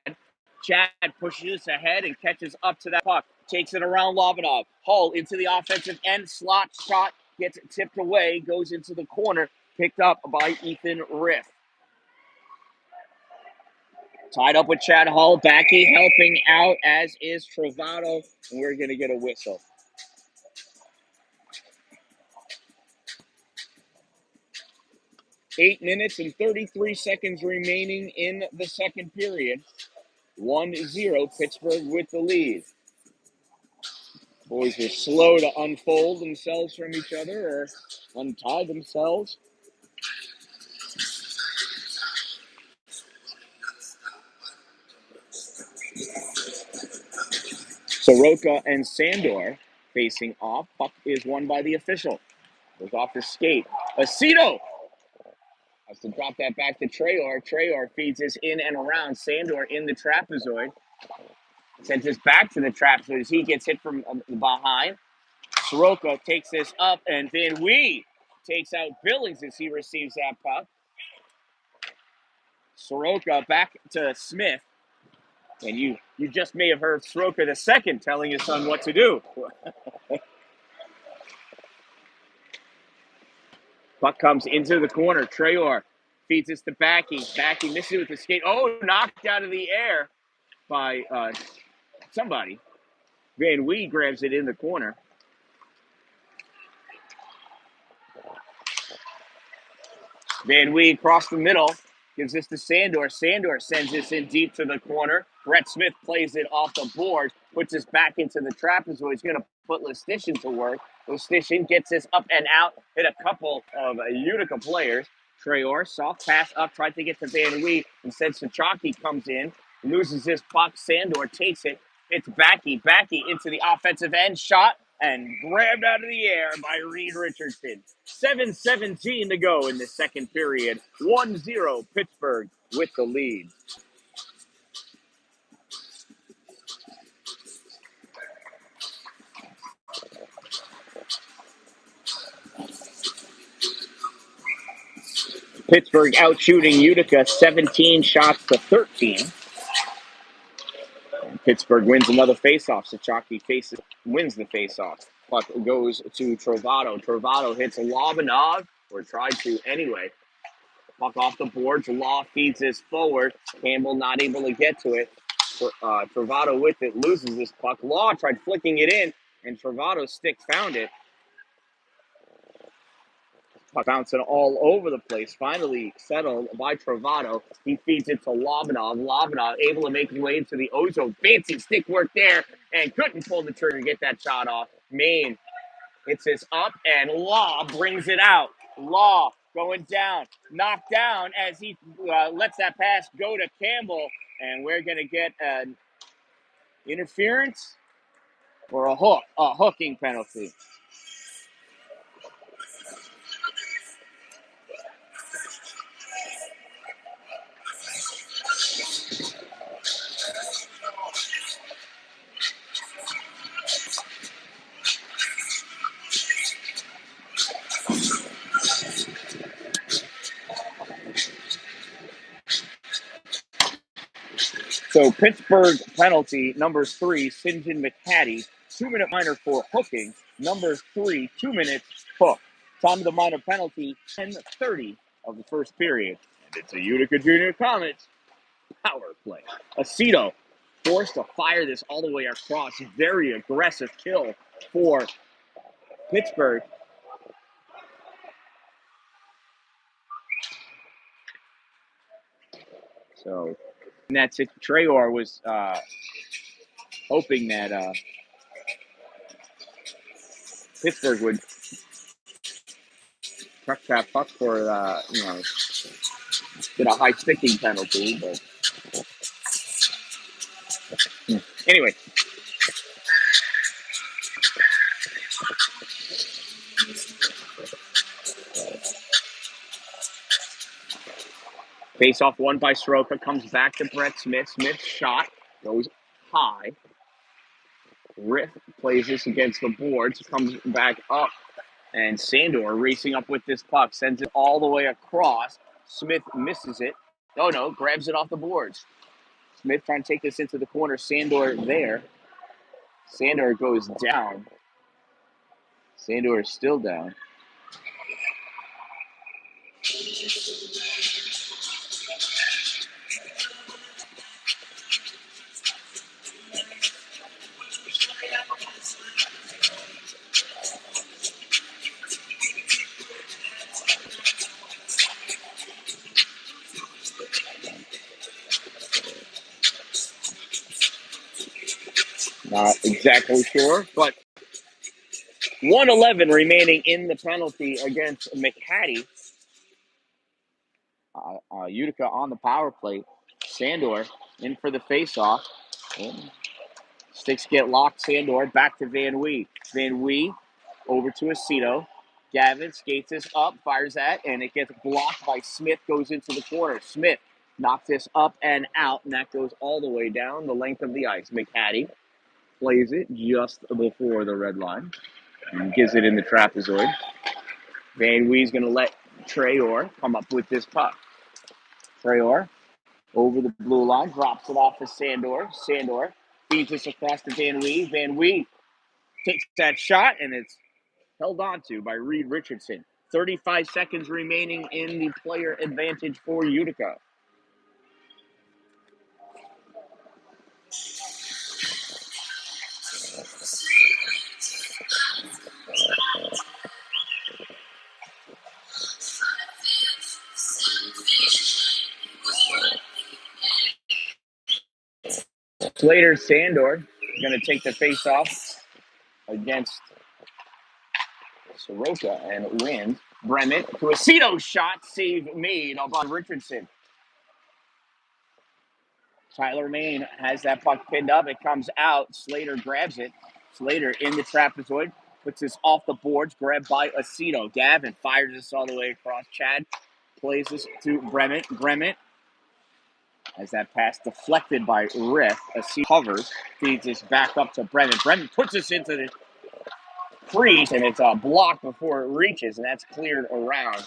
Speaker 1: Chad pushes ahead and catches up to that puck. Takes it around Lobanov. Hull into the offensive end. Slot shot. Gets it tipped away. Goes into the corner. Picked up by Ethan Riff. Tied up with Chad Hull. Backy helping out, as is Travato. And we're going to get a whistle. 8 minutes and 33 seconds remaining in the second period. 1-0, Pittsburgh with the lead. Boys are slow to unfold themselves from each other or untie themselves. Soroka and Sandor facing off. Puck is won by the official. Goes off the skate. Aceto has to drop that back to Traor. Traor feeds this in and around. Sandor in the trapezoid. Sends this back to the trapezoid as he gets hit from behind. Soroka takes this up, and Van Wee takes out Billings as he receives that puck. Soroka back to Smith. And you just may have heard Soroka the second telling his son what to do. Puck comes into the corner. Traor feeds this to Backy. Backy misses it with the skate. Oh, knocked out of the air by somebody. Van Wee grabs it in the corner. Van Wee across the middle. Gives this to Sandor. Sandor sends this in deep to the corner. Brett Smith plays it off the board. Puts this back into the trapezoid. He's going to put Lestitian to work. Lestitian gets this up and out. Hit a couple of Utica players. Traor, soft pass up. Tried to get to Van Wee. Instead, Sachaki comes in. Loses this puck. Sandor takes it. It's Backy. Backy into the offensive end. Shot and grabbed out of the air by Reed Richardson. 7:17 to go in the second period. 1-0 Pittsburgh with the lead. Pittsburgh out shooting Utica 17 shots to 13. Pittsburgh wins another faceoff. Sachaki wins the faceoff. Puck goes to Trovato. Trovato hits Lobanov, or tried to anyway. Puck off the boards. Law feeds this forward. Campbell not able to get to it. Trovato with it loses this puck. Law tried flicking it in, and Travato's stick found it. Puck bouncing all over the place. Finally settled by Trovato. He feeds it to Lobanov. Lobanov able to make his way into the Ozo. Fancy stick work there, and couldn't pull the trigger to get that shot off. Maine hits this up, and Law brings it out. Law going down, knocked down as he lets that pass go to Campbell, and we're going to get an interference or a hooking penalty. So Pittsburgh penalty, number 3, St. John McCaddy, 2-minute minor for hooking. Number 3, 2 minutes, hook. Time of the minor penalty, 10:30 of the first period. And it's a Utica Junior Comets power play. Aceto forced to fire this all the way across. Very aggressive kill for Pittsburgh. So, and that's it. Traor was hoping that Pittsburgh would truck that puck for, get a high sticking penalty. But anyway. Face off won by Soroka, comes back to Brett Smith. Smith's shot goes high. Riff plays this against the boards, comes back up, and Sandor racing up with this puck, sends it all the way across. Smith misses it. Oh no, grabs it off the boards. Smith trying to take this into the corner. Sandor there. Sandor goes down. Sandor is still down. exactly sure, but 1:11 remaining in the penalty against McHattie. Utica on the power play. Sandor in for the faceoff. Sticks get locked. Sandor back to Van Wee. Van Wee over to Aceto. Gavin skates this up, fires that, and it gets blocked by Smith, goes into the corner. Smith knocks this up and out, and that goes all the way down the length of the ice. McHattie plays it just before the red line and gives it in the trapezoid. Van Wee's going to let Traore come up with this puck. Traore over the blue line, drops it off to Sandor. Sandor feeds this across to Van Wee. Van Wee takes that shot, and it's held on to by Reed Richardson. 35 seconds remaining in the player advantage for Utica. Slater Sandor going to take the face-off against Soroka and wins. Bremen to Aceto shot, save made by Richardson. Tyler Main has that puck pinned up. It comes out. Slater grabs it. Slater in the trapezoid. Puts this off the boards. Grabbed by Aceto. Gavin fires this all the way across. Chad plays this to Bremen. Bremen has that pass deflected by Riff. Aceto covers. Feeds this back up to Bremen. Bremen puts this into the crease, and it's blocked before it reaches, and that's cleared around.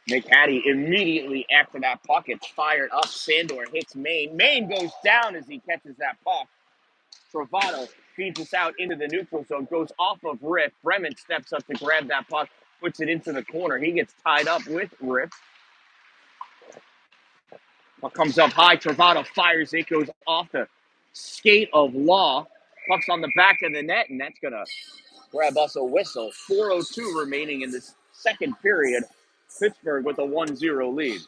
Speaker 1: McHattie immediately after that puck, it's fired up. Sandor hits Main. Main goes down as he catches that puck. Travato feeds us out into the neutral zone, goes off of Riff. Bremen steps up to grab that puck, puts it into the corner. He gets tied up with Riff. Puck comes up high. Travato fires it, goes off the skate of Law. Puck's on the back of the net, and that's going to grab us a whistle. 4:02 remaining in this second period. Pittsburgh with a 1-0 lead.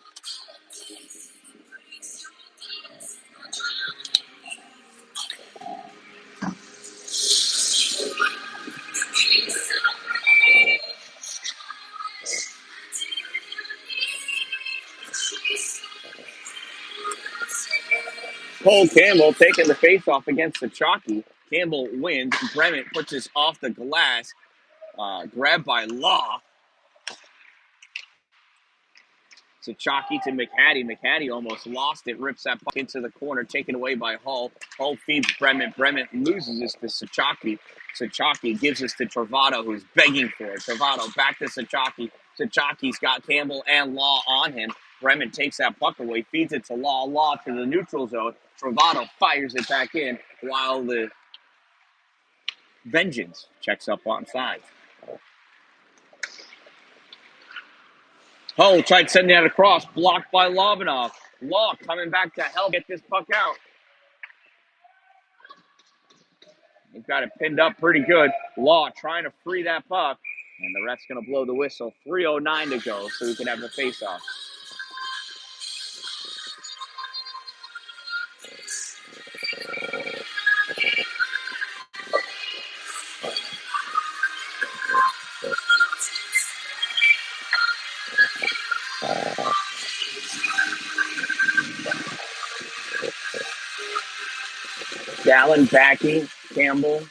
Speaker 1: Cole Campbell taking the face-off against the Chalky. Campbell wins. Bremen puts this off the glass. Grabbed by Law. Chalky to McHattie. McHattie almost lost it. Rips that puck into the corner. Taken away by Hull. Hull feeds Bremen. Bremen loses this to Chalky. Chalky gives this to Travato, who's begging for it. Travato back to Chalky. Chalky's got Campbell and Law on him. Bremen takes that puck away, feeds it to Law. Law to the neutral zone. Travato fires it back in while the Vengeance checks up on side. Hull tried sending that across, blocked by Lobanov. Law coming back to help get this puck out. He's got it pinned up pretty good. Law trying to free that puck, and the ref's going to blow the whistle. 3:09 to go, so we can have the face-off. Dalin, Backey, Campbell,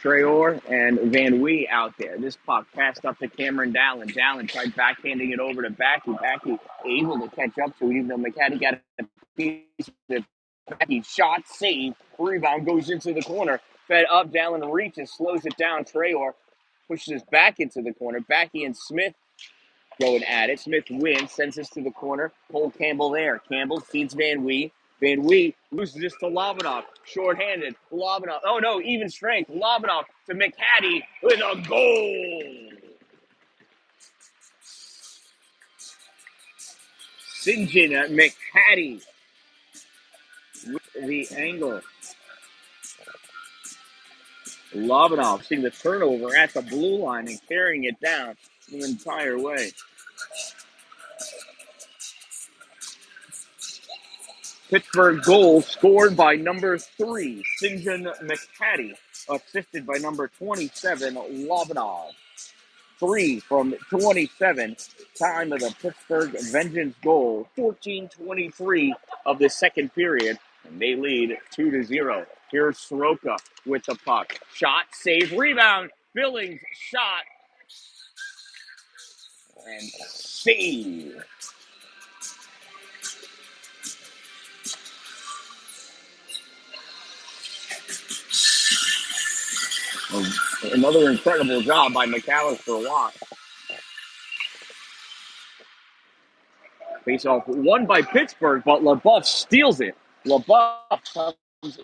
Speaker 1: Traore, and Van Wee out there. This puck passed up to Cameron Dalin. Dalin tried backhanding it over to Backey. Backey able to catch up to it, even though McHattie got a piece of it. Backey shot, save, rebound goes into the corner. Fed up, Dalin reaches, slows it down. Traore pushes it back into the corner. Backey and Smith going at it. Smith wins, sends this to the corner. Cole Campbell there. Campbell feeds Van Wee. Van Wee loses this to Lobanov. Short-handed. Lobanov. Oh, no, even strength. Lobanov to McHattie with a goal. St. John at McHattie with the angle. Lobanov seeing the turnover at the blue line and carrying it down the entire way. Pittsburgh goal scored by number 3, Sinjin McCaddy, assisted by number 27, Lobanov. 3 from 27, time of the Pittsburgh Vengeance goal, 14:23 of the second period, and they lead 2-0. Here's Soroka with the puck. Shot, save, rebound. Billings shot, and save. Another incredible job by McAllister Watt. Face off won by Pittsburgh, but LaBeouf steals it. LaBeouf comes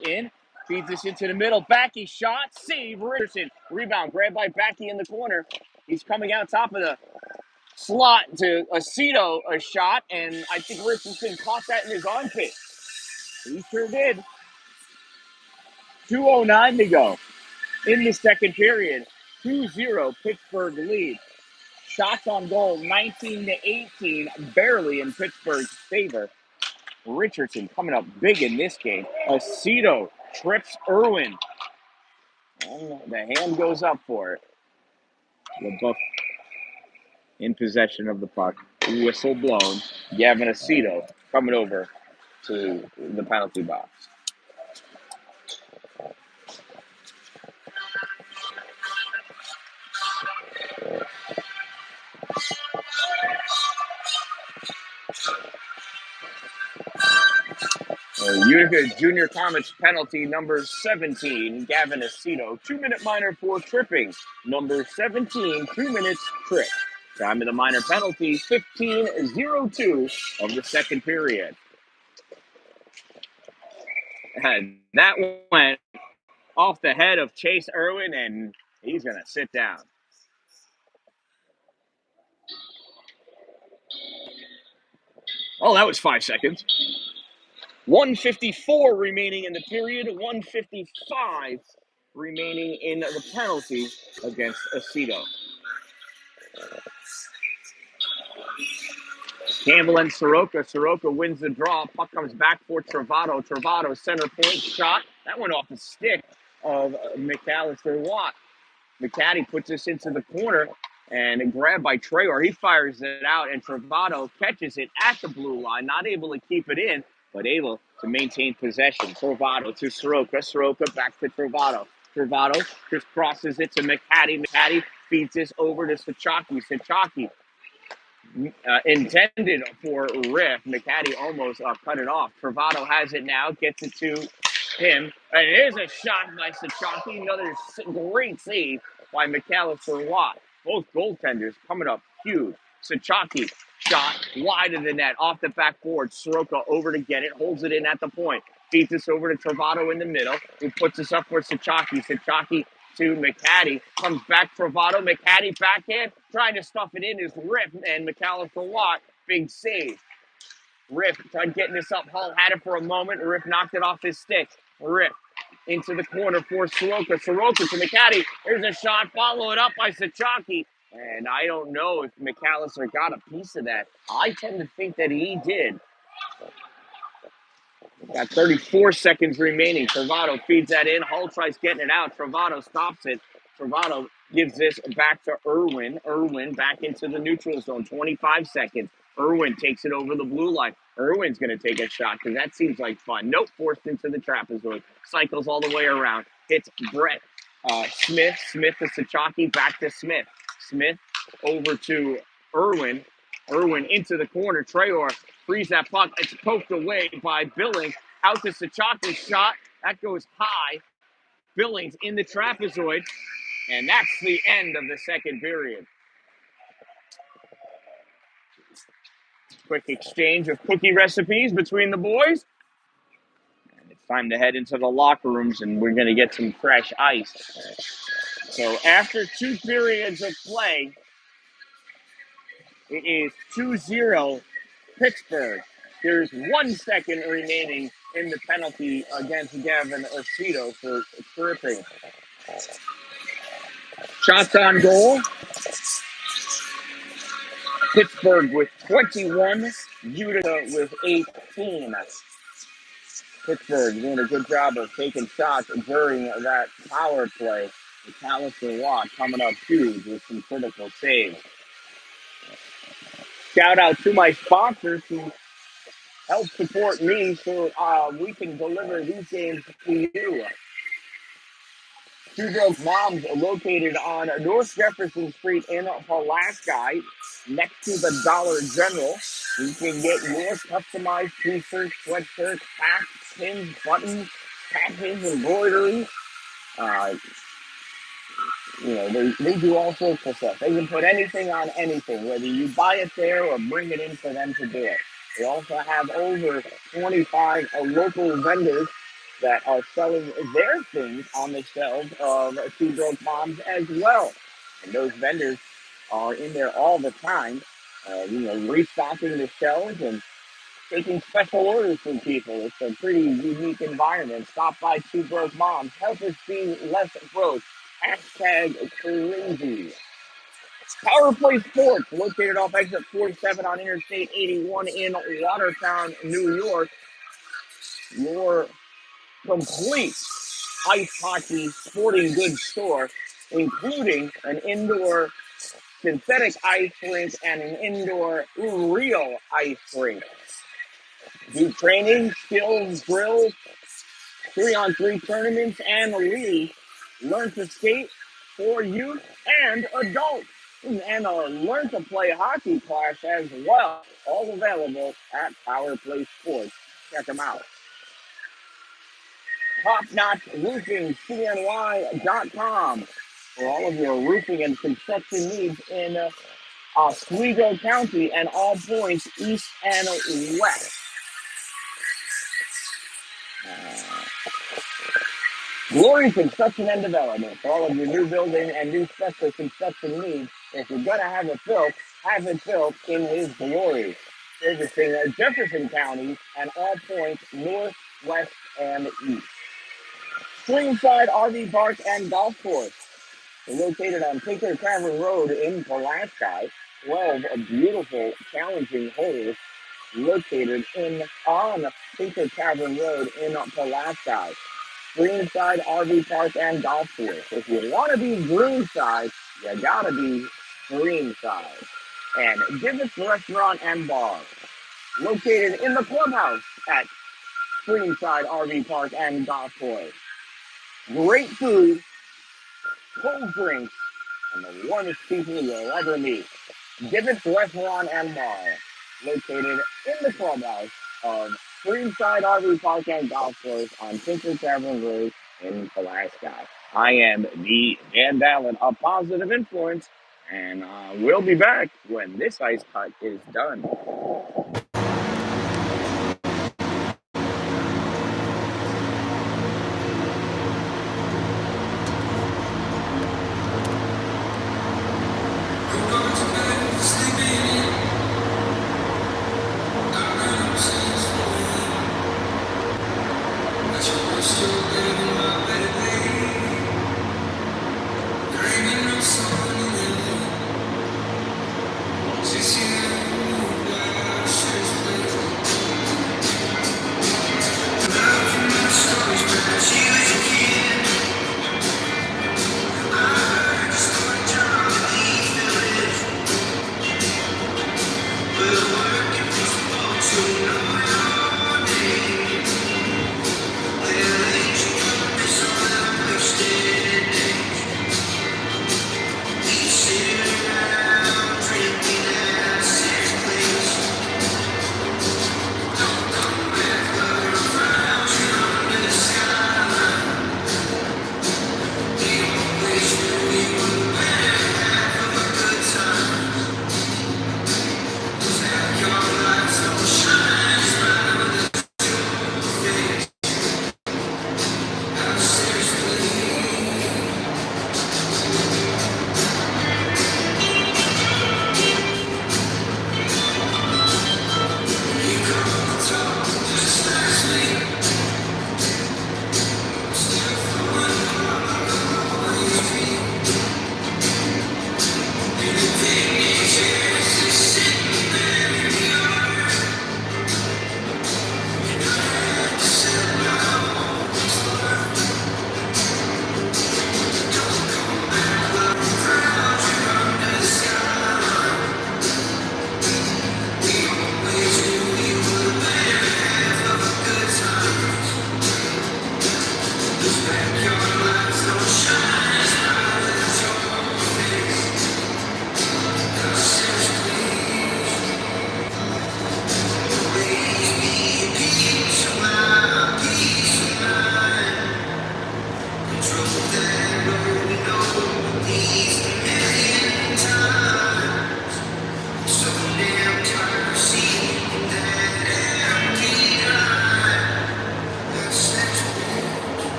Speaker 1: in, feeds this into the middle. Backy shot, save, Richardson. Rebound, grabbed by Backy in the corner. He's coming out top of the slot to Aceto, a shot, and I think Richardson caught that in his armpit. He sure did. 2:09 to go in the second period. 2-0 Pittsburgh lead. Shots on goal, 19-18, barely in Pittsburgh's favor. Richardson coming up big in this game. Aceto trips Irwin. And the hand goes up for it. LaBeouf in possession of the puck. Whistle blown. Gavin Aceto coming over to the penalty box. Utica Junior Comets penalty number 17, Gavin Aceto. 2-minute minor for tripping. Number 17, 2 minutes trip. Time of the minor penalty, 15:02 of the second period. And that went off the head of Chase Irwin, and he's going to sit down. Oh, that was 5 seconds. 1:54 remaining in the period, 1:55 remaining in the penalty against Aceto. Campbell and Soroka. Soroka wins the draw. Puck comes back for Travato. Travato center point shot. That went off the stick of McAllister Watt. McCaddy puts this into the corner and grabbed by Trayor. He fires it out, and Travato catches it at the blue line, not able to keep it in, but able to maintain possession. Travato to Soroka. Soroka back to Travato. Travato just crosses it to McCaddy. McCaddy feeds this over to Sachaki. Sachaki intended for Riff. McCaddy almost cut it off. Travato has it now, gets it to him. And it is a shot by Sachaki. Another great save by McAllister Watt. Both goaltenders coming up huge. Sachaki shot wide of the net, off the backboard. Soroka over to get it, holds it in at the point. Feeds this over to Travato in the middle, who puts this up for Sachaki. Sachaki to McCaddy. Comes back Travato. McCaddy backhand. Trying to stuff it in is Riff and McAllister Watt. Big save. Riff tried getting this up. Hull had it for a moment. Riff knocked it off his stick. Riff into the corner for Soroka. Soroka to McCaddy. There's a shot. Follow it up by Sachaki. And I don't know if McAllister got a piece of that. I tend to think that he did. Got 34 seconds remaining. Travato feeds that in. Hull tries getting it out. Travato stops it. Travato gives this back to Irwin. Irwin back into the neutral zone. 25 seconds. Irwin takes it over the blue line. Irwin's going to take a shot because that seems like fun. Nope, forced into the trapezoid. Cycles all the way around. Hits Brett Smith. Smith to Sachaki. Back to Smith. Smith over to Irwin. Irwin into the corner. Trayor frees that puck. It's poked away by Billings. Out to Sachaki's shot. That goes high. Billings in the trapezoid. And that's the end of the second period. Quick exchange of cookie recipes between the boys. And it's time to head into the locker rooms, and we're going to get some fresh ice. So after 2 periods of play, it is 2-0 Pittsburgh. There's 1 second remaining in the penalty against Gavin Aceto for tripping. Shots on goal. Pittsburgh with 21. Utica with 18. Pittsburgh doing a good job of taking shots during that power play. McAllister Watt coming up huge with some critical saves. Shout out to my sponsors who help support me so we can deliver these games to you. Two Broke Moms are located on North Jefferson Street in Pulaski, next to the Dollar General. You can get your customized t-shirts, sweatshirts, hats, pins, buttons, patches, embroidery. Uh, they do all sorts of stuff. They can put anything on anything, whether you buy it there or bring it in for them to do it. They also have over 25 local vendors that are selling their things on the shelves of Two Broke Moms as well. And those vendors are in there all the time, restocking the shelves and taking special orders from people. It's a pretty unique environment. Stop by Two Broke Moms. Help us be less broke. Hashtag crazy. Power Play Sports, located off exit 47 on Interstate 81 in Watertown, New York. Your complete ice hockey sporting goods store, including an indoor synthetic ice rink and an indoor real ice rink. Do training, skills, drills, 3-on-3 tournaments, and leagues. Learn to skate for youth and adults. And a learn to play hockey class as well. All available at Power Play Sports. Check them out. Top Notch Roofing, CNY.com for all of your roofing and construction needs in Oswego County and all points east and west. Glory Construction and Development for all of your new building and new special construction needs. If you're going to have it built in His glory. Servicing Jefferson County and all points north, west, and east. Streamside RV Park and Golf Course. Located on Tinker Tavern Road in Pulaski. 12 beautiful, challenging holes located on Tinker Tavern Road in Pulaski. Greenside RV Park and Golf Course. If you want to be greenside, you gotta be greenside. And Gibbous Restaurant and Bar, located in the clubhouse at Greenside RV Park and Golf Course. Great food, cold drinks, and the warmest people you'll ever meet. Gibbous Restaurant and Bar, located in the clubhouse of Greenside RV Park and Golf Course on Tinker Tavern Road in Pulaski. I am the Dan-Dalin, a positive influence, and we'll be back when this ice cut is done.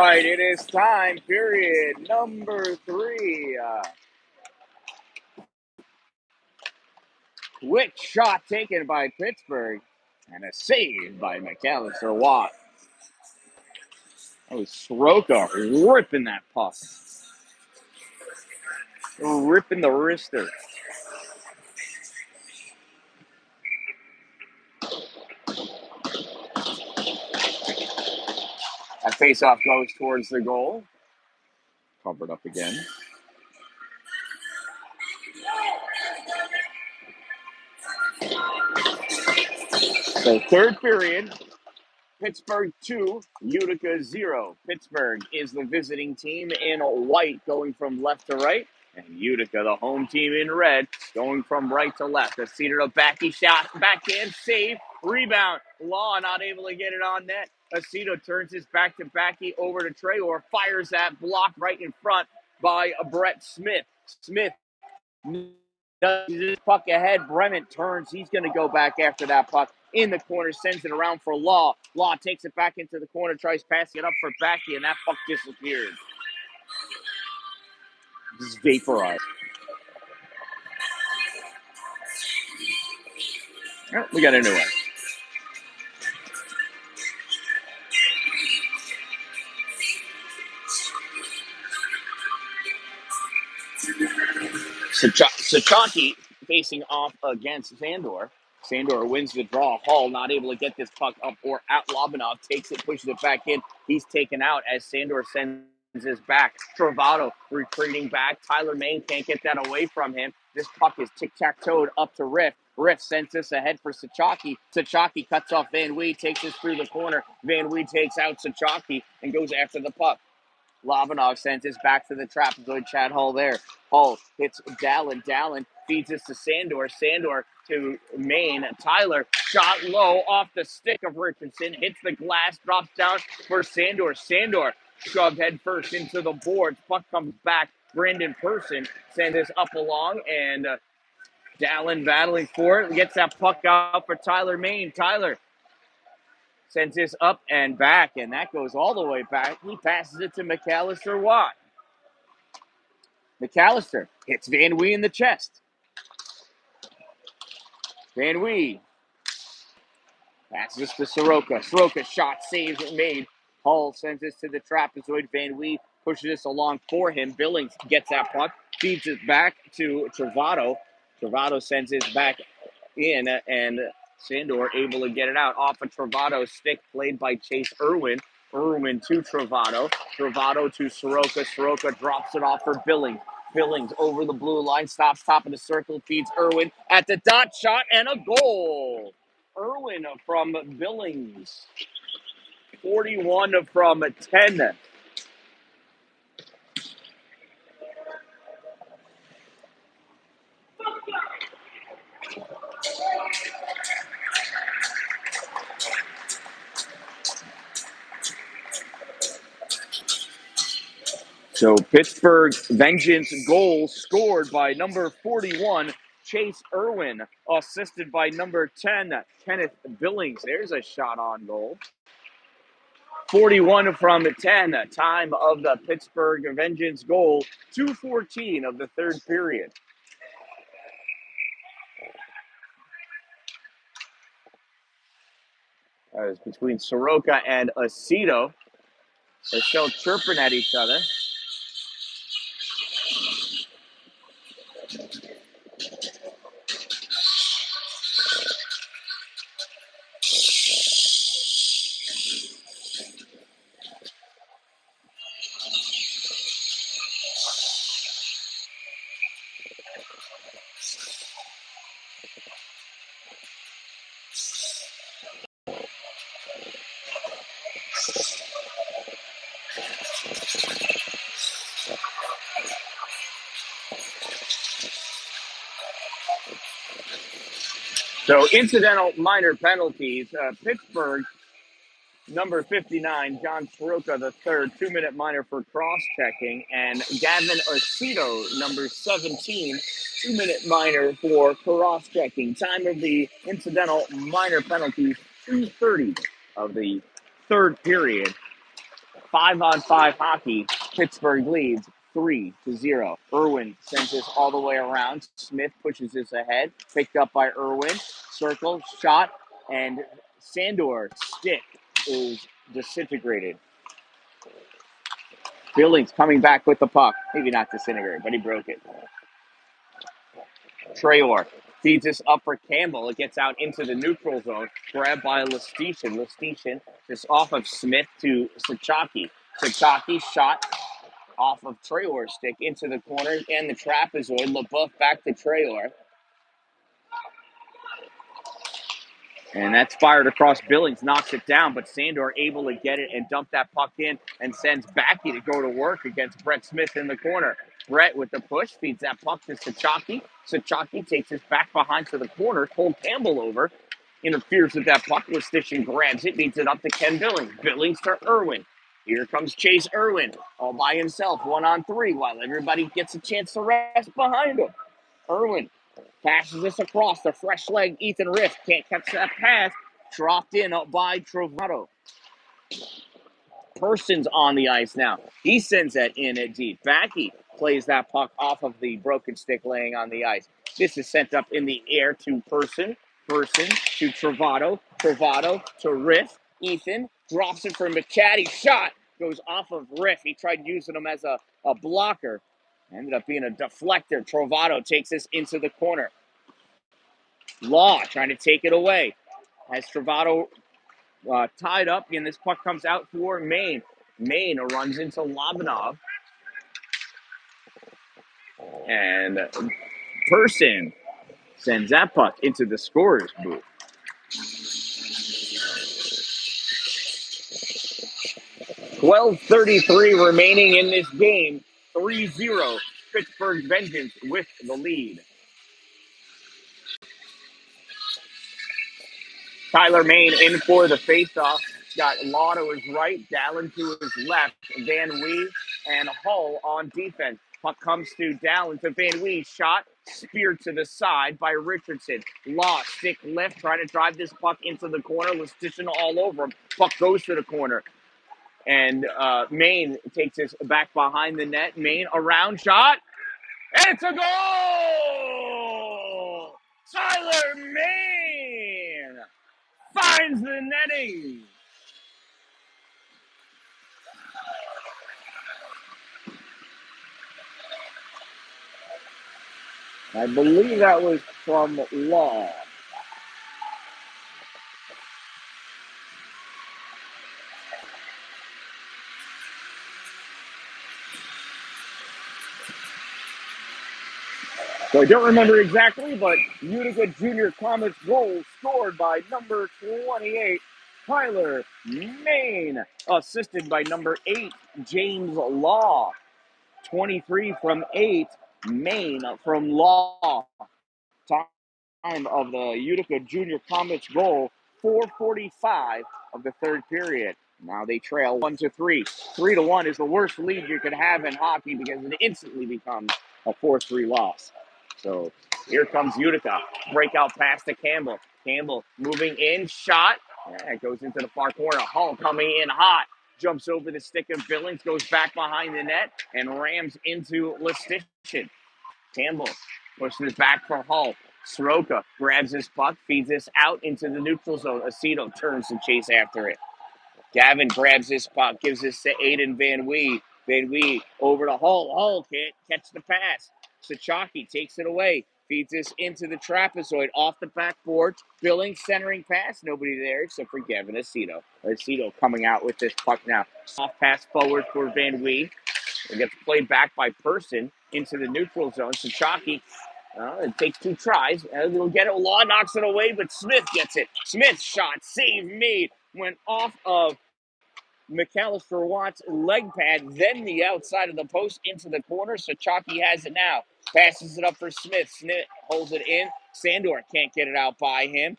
Speaker 1: right, it is time, period number 3. Quick shot taken by Pittsburgh and a save by McAllister Watt. That was Soroka ripping that puck. Ripping the wrister. That faceoff goes towards the goal. Covered up again. So third period, Pittsburgh 2, Utica 0. Pittsburgh is the visiting team in white going from left to right. And Utica, the home team in red, going from right to left. A Cedar to Backy shot, backhand, save, rebound. Law not able to get it on net. Aceto turns his back to Backy over to Traor, fires that block right in front by Brett Smith. Smith does this puck ahead. Bremen turns. He's going to go back after that puck in the corner, sends it around for Law. Law takes it back into the corner, tries passing it up for Backy, and that puck disappeared. Just vaporized. Oh, we got a new one. Sachaki facing off against Sandor. Sandor wins the draw. Hall not able to get this puck up or out. Lobanov takes it, pushes it back in. He's taken out as Sandor sends his back. Travato retreating back. Tyler Main can't get that away from him. This puck is tic-tac-toed up to Riff. Riff sends this ahead for Sachaki. Sachaki cuts off Van Wee, takes this through the corner. Van Wee takes out Sachaki and goes after the puck. Labanov sends this back to the trap. Good Chad Hull there. Hull hits Dan-Dalin. Dan-Dalin feeds this to Sandor. Sandor to Maine. Tyler shot low off the stick of Richardson. Hits the glass. Drops down for Sandor. Sandor shoved head first into the boards. Puck comes back. Brandon Person sends this up along. And Dalin battling for it. Gets that puck out for Tyler Maine. Tyler sends this up and back, and that goes all the way back. He passes it to McAllister Watt. McAllister hits Van Wee in the chest. Van Wee passes this to Soroka. Soroka shot, saves, made. Hull sends this to the trapezoid. Van Wee pushes this along for him. Billings gets that puck, feeds it back to Travato. Travato sends his back in, and Sandor able to get it out off a Travato stick played by Chase Irwin. Irwin to Travato. Travato to Soroka. Soroka drops it off for Billings. Billings over the blue line, stops top of the circle, feeds Irwin at the dot shot, and a goal. Irwin from Billings. 41 from 10. So Pittsburgh Vengeance goal scored by number 41, Chase Irwin, assisted by number 10, Kenneth Billings. There's a shot on goal. 41 from 10, time of the Pittsburgh Vengeance goal, 2:14 of the third period. That was between Soroka and Aceto. They're still chirping at each other. So incidental minor penalties. Pittsburgh, number 59, John Soroka the third, 2-minute minor for cross-checking. And Gavin Aceto, number 17, 2-minute minor for cross-checking. Time of the incidental minor penalties, 2:30 of the third period. 5-on-5 hockey. Pittsburgh leads 3-0. Irwin sends this all the way around. Smith pushes this ahead. Picked up by Irwin. Circle, shot, and Sandor's stick is disintegrated. Billings coming back with the puck. Maybe not disintegrated, but he broke it. Traore feeds this up for Campbell. It gets out into the neutral zone. Grabbed by Lestitian. Lestitian just off of Smith to Sachaki. Sachaki shot off of Traore's stick into the corner and the trapezoid. LaBeouf back to Traore. And that's fired across Billings, knocks it down, but Sandor able to get it and dump that puck in and sends Backey to go to work against Brett Smith in the corner. Brett with the push feeds that puck to Sachaki. Sachaki takes his back behind to the corner. Cole Campbell over, interferes with that puck. Lestitian grabs it, beats it up to Ken Billings. Billings to Irwin. Here comes Chase Irwin, all by himself, 1-on-3, while everybody gets a chance to rest behind him. Irwin passes this across. The fresh leg, Ethan Riff can't catch that pass. Dropped in by Trovato. Person's on the ice now. He sends that in at deep. Backey plays that puck off of the broken stick laying on the ice. This is sent up in the air to Person. Person to Trovato. Trovato to Riff. Ethan drops it for McChatty. Shot goes off of Riff. He tried using him as a blocker. Ended up being a deflector. Trovato takes this into the corner. Law trying to take it away. Has Trovato tied up, and this puck comes out for Maine. Maine runs into Labanov. And Person sends that puck into the scorer's booth. .12:33 remaining in this game. 3-0. Pittsburgh Vengeance with the lead. Tyler Maine in for the faceoff. Got Law to his right, Dallin to his left, Van Wee and Hull on defense. Puck comes to Dallin to Van Wee. Shot, speared to the side by Richardson. Law, stick left, trying to drive this puck into the corner. Lestitian all over him. Puck goes to the corner. And Maine takes this back behind the net. Maine around, shot. And it's a goal! Tyler Maine finds the netting. I believe that was from Law. So I don't remember exactly, but Utica Junior Comets goal scored by number 28, Tyler Maine, assisted by number 8, James Law. 23 from 8, Maine from Law. Time of the Utica Junior Comets goal, 4:45 of the third period. Now they trail 1-3. 3-1 is the worst lead you could have in hockey because it instantly becomes a 4-3 loss. So here comes Utica. Breakout pass to Campbell. Campbell moving in, shot. It goes into the far corner. Hull coming in hot. Jumps over the stick of Billings, goes back behind the net, and rams into Lestitian. Campbell pushes it back for Hull. Soroka grabs his puck, feeds this out into the neutral zone. Aceto turns to chase after it. Gavin grabs his puck, gives this to Aiden Van Wee. Van Wee over to Hull. Hull can't catch the pass. Sachaki takes it away. Feeds this into the trapezoid off the backboard. Billings centering pass. Nobody there except for Gavin Aceto. Aceto coming out with this puck now. Soft pass forward for Van Wee. It gets played back by Person into the neutral zone. Sachaki, it takes 2 tries. It'll get it. Law knocks it away, but Smith gets it. Smith's shot, save made, went off of McAllister Watt's leg pad, then the outside of the post into the corner. Sachaki has it now. Passes it up for Smith. Smith holds it in. Sandor can't get it out by him.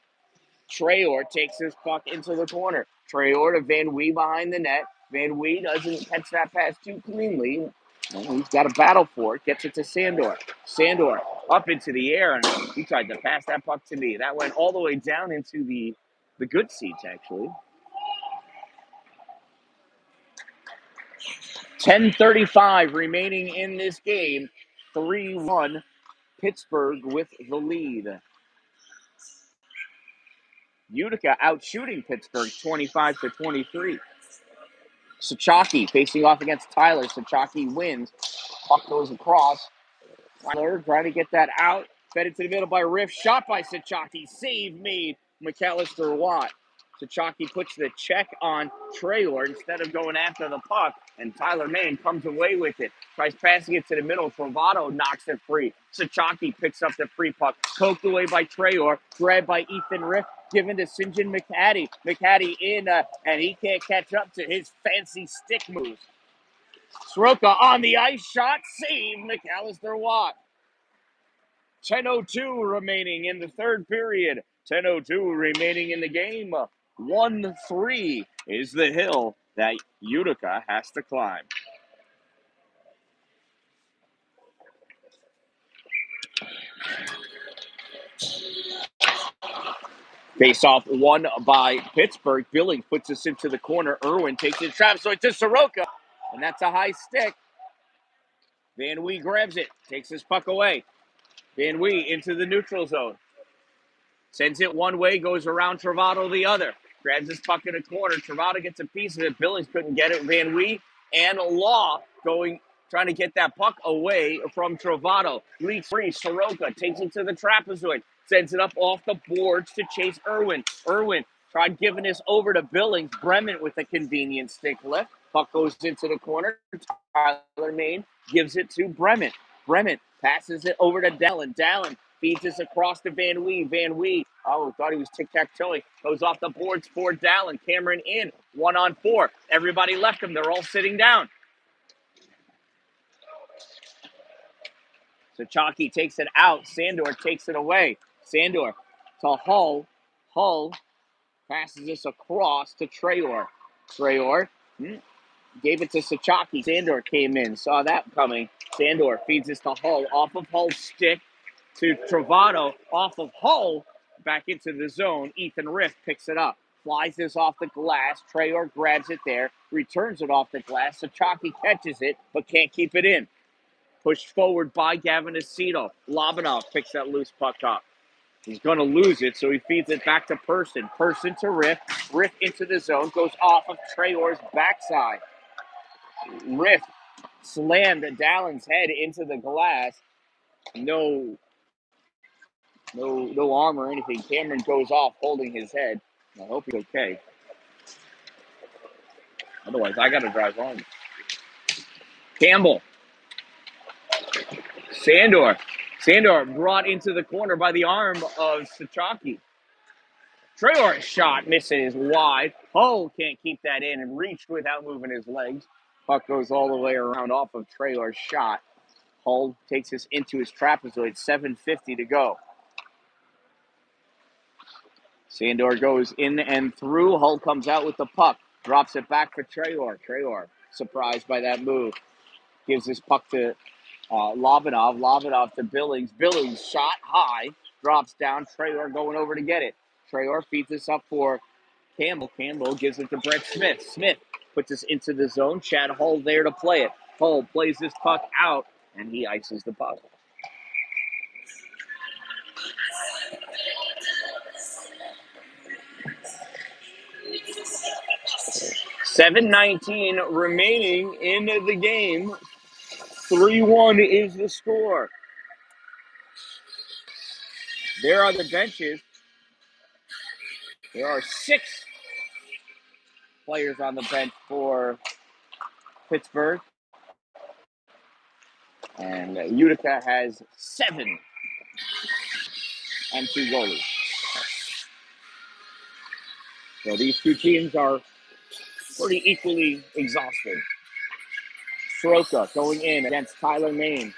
Speaker 1: Traore takes his puck into the corner. Traore to Van Wee behind the net. Van Wee doesn't catch that pass too cleanly. He's got a battle for it. Gets it to Sandor. Sandor up into the air, and he tried to pass that puck to me. That went all the way down into the good seats, actually. 10:35 remaining in this game. 3-1 Pittsburgh with the lead. Utica out shooting Pittsburgh 25-23. Sachaki facing off against Tyler. Sachaki wins. Puck goes across. Tyler trying to get that out. Fed into the middle by Riff. Shot by Sachaki. Save made McAllister Watt. Sachaki puts the check on Traylor instead of going after the puck, and Tyler Main comes away with it. Tries passing it to the middle. Trovato knocks it free. Sachaki picks up the free puck. Poked away by Traylor. Grabbed by Ethan Riff. Given to St. John McHattie. McHattie in, and he can't catch up to his fancy stick moves. Soroka on the ice. Shot. Save McAllister Watt. 10:02 remaining in the third period. 10:02 remaining in the game. 1-3 is the hill that Utica has to climb. Face off won by Pittsburgh. Billings puts this into the corner. Irwin takes it, traps it to Soroka, and that's a high stick. Van Wee grabs it, takes his puck away. Van Wee into the neutral zone. Sends it one way, goes around Trovato the other. Grabs his puck in a corner. Trovato gets a piece of it. Billings couldn't get it. Van Wee and Law trying to get that puck away from Trovato. Leaks free. Soroka takes it to the trapezoid. Sends it up off the boards to chase Irwin. Irwin tried giving this over to Billings. Bremen with a convenient stick lift. Puck goes into the corner. Tyler Main gives it to Bremen. Bremen passes it over to Dan-Dalin. Dan-Dalin feeds this across to Van Wee. Van Wee, thought he was tic-tac-toeing. Goes off the boards for Dan-Dalin. Cameron in, 1-on-4. Everybody left him. They're all sitting down. Sachaki takes it out. Sandor takes it away. Sandor to Hull. Hull passes this across to Traylor. Traylor gave it to Sachaki. Sandor came in, saw that coming. Sandor feeds this to Hull. Off of Hull's stick to Trovato. Off of Hull, back into the zone. Ethan Riff picks it up. Flies this off the glass. Traylor grabs it there. Returns it off the glass. Sachaki catches it, but can't keep it in. Pushed forward by Gavin Aceto. Lobanov picks that loose puck up. He's going to lose it, so he feeds it back to Person. Person to Riff. Riff into the zone. Goes off of Traylor's backside. Riff slammed Dallin's head into the glass. No arm or anything. Cameron goes off holding his head. I hope he's okay. Otherwise, I got to drive home. Campbell. Sandor brought into the corner by the arm of Sachaki. Traylor's shot misses wide. Hull can't keep that in and reached without moving his legs. Puck goes all the way around off of Traylor's shot. Hull takes this into his trapezoid. 7:50 to go. Sandor goes in and through. Hull comes out with the puck. Drops it back for Traylor. Traylor, surprised by that move. Gives his puck to Lobanov. Lobanov to Billings. Billings shot high. Drops down. Traylor going over to get it. Traylor feeds this up for Campbell. Campbell gives it to Brett Smith. Smith puts this into the zone. Chad Hull there to play it. Hull plays this puck out, and he ices the puck. $7:19 remaining in the game. 3-1 is the score. There are the benches. There are 6 players on the bench for Pittsburgh. And Utica has 7 and 2 goalies. So these two teams are pretty equally exhausted. Soroka going in against Tyler Main.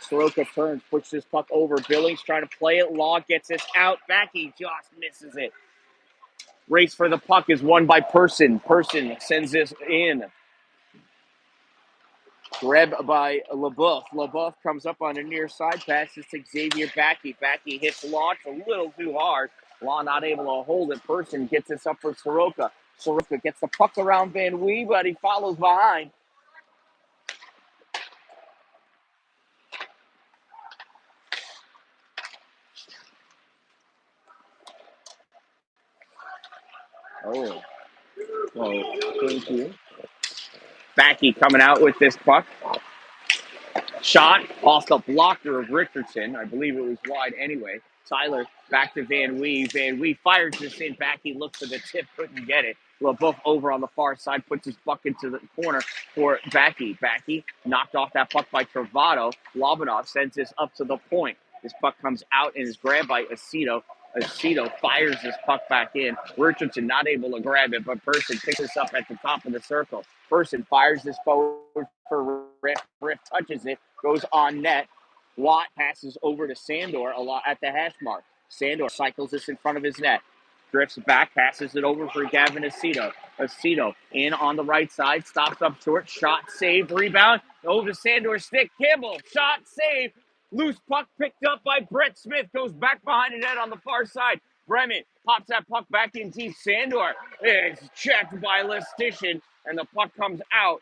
Speaker 1: Soroka turns, pushes his puck over. Billings trying to play it. Law gets this out. Backy just misses it. Race for the puck is won by Person. Person sends this in. Grab by LaBeouf. LaBeouf comes up on the near side. Passes to Xavier Backy. Backy hits Law a little too hard. Law not able to hold it. Person gets this up for Soroka. Soroka gets the puck around Van Wee, but he follows behind. Oh, well, thank you. Backy coming out with this puck. Shot off the blocker of Richardson. I believe it was wide anyway. Tyler back to Van Wee. Van Wee fires this in. Backy looks for the tip, couldn't get it. LaBeouf over on the far side puts his puck into the corner for Backy. Backy knocked off that puck by Travato. Lobanov sends this up to the point. This puck comes out and is grabbed by Aceto. Aceto fires this puck back in. Richardson not able to grab it, but Person picks this up at the top of the circle. Person fires this forward for Riff. Riff touches it, goes on net. Watt passes over to Sandor a lot at the hash mark. Sandor cycles this in front of his net. Drifts back, passes it over for Gavin Aceto. Aceto in on the right side, stops up short, shot, save, rebound, over to Sandor's stick. Campbell, shot, save. Loose puck picked up by Brett Smith, goes back behind the net on the far side. Bremen pops that puck back in deep. Sandor is checked by Lestitian, and the puck comes out.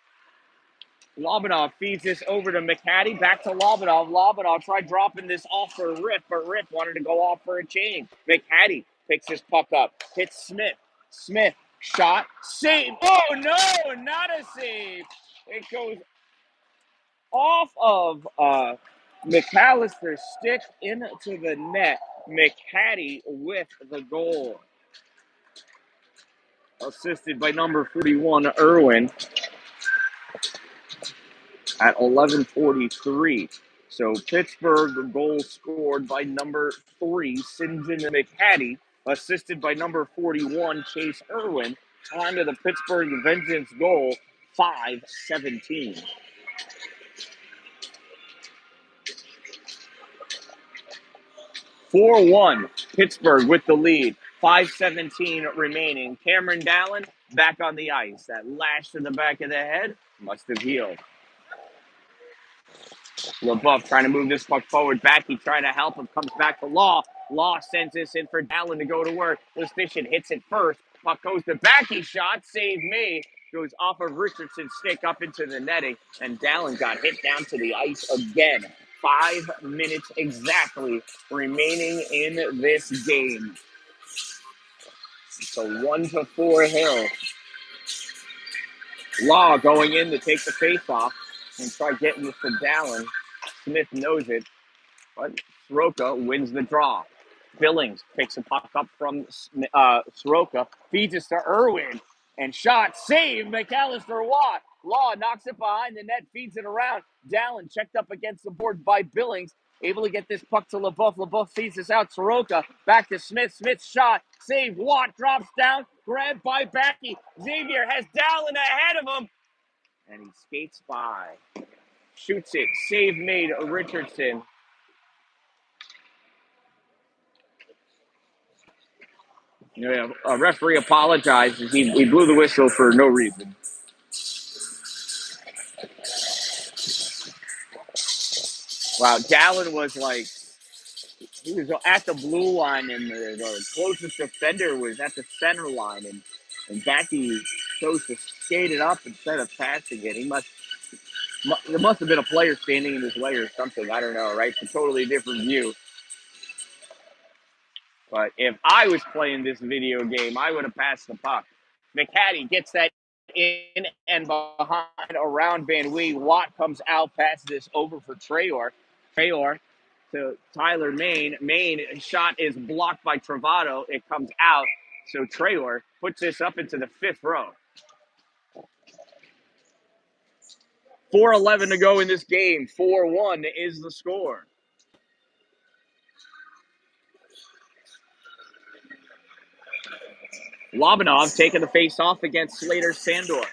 Speaker 1: Lobanov feeds this over to McHattie, back to Lobanov. Lobanov tried dropping this off for Riff, but Riff wanted to go off for a change. McHattie picks this puck up, hits Smith. Smith, shot, save. Oh, no, not a save. It goes off of McAllister's stick into the net. McHattie with the goal. Assisted by number 41, Irwin, at 11:43. So Pittsburgh goal scored by number 3, St. John McHattie, assisted by number 41, Chase Irwin. Time to the Pittsburgh Vengeance goal, 5:17. 4-1, Pittsburgh with the lead. 5:17 remaining. Cameron Dallin back on the ice. That lash to the back of the head must have healed. LaBeouf trying to move this puck forward. Backy trying to help him. Comes back to Law. Law sends this in for Dallin to go to work. Lestitian hits it first. Puck goes to Backy. Shot. Save me. Goes off of Richardson's stick up into the netting. And Dallin got hit down to the ice again. 5 minutes exactly remaining in this game. It's a 1-4 hill. Law going in to take the face-off and try getting this to Dallin. Smith knows it, but Soroka wins the draw. Billings picks a puck up from Soroka, feeds it to Irwin, and shot, save, McAllister Watt. Law knocks it behind the net, feeds it around. Dallin checked up against the board by Billings, able to get this puck to LaBeouf. LaBeouf feeds this out. Soroka back to Smith. Smith shot, save. Watt drops down, grabbed by Backy. Xavier has Dallin ahead of him, and he skates by. Shoots it. Save made, Richardson. Yeah, a referee apologizes. He blew the whistle for no reason. Wow, Dallin was like, he was at the blue line, and the closest defender was at the center line, and Backy chose to skate it up instead of passing it. There must have been a player standing in his way or something. I don't know, right? It's a totally different view. But if I was playing this video game, I would have passed the puck. McHattie gets that in and behind around Van Wee. Watt comes out, passes this over for Traor. Traor to Tyler Main. Main shot is blocked by Travato. It comes out. So Traor puts this up into the 5th row. 4:11 to go in this game. 4-1 is the score. Lobanov taking the face off against Slater Sandor.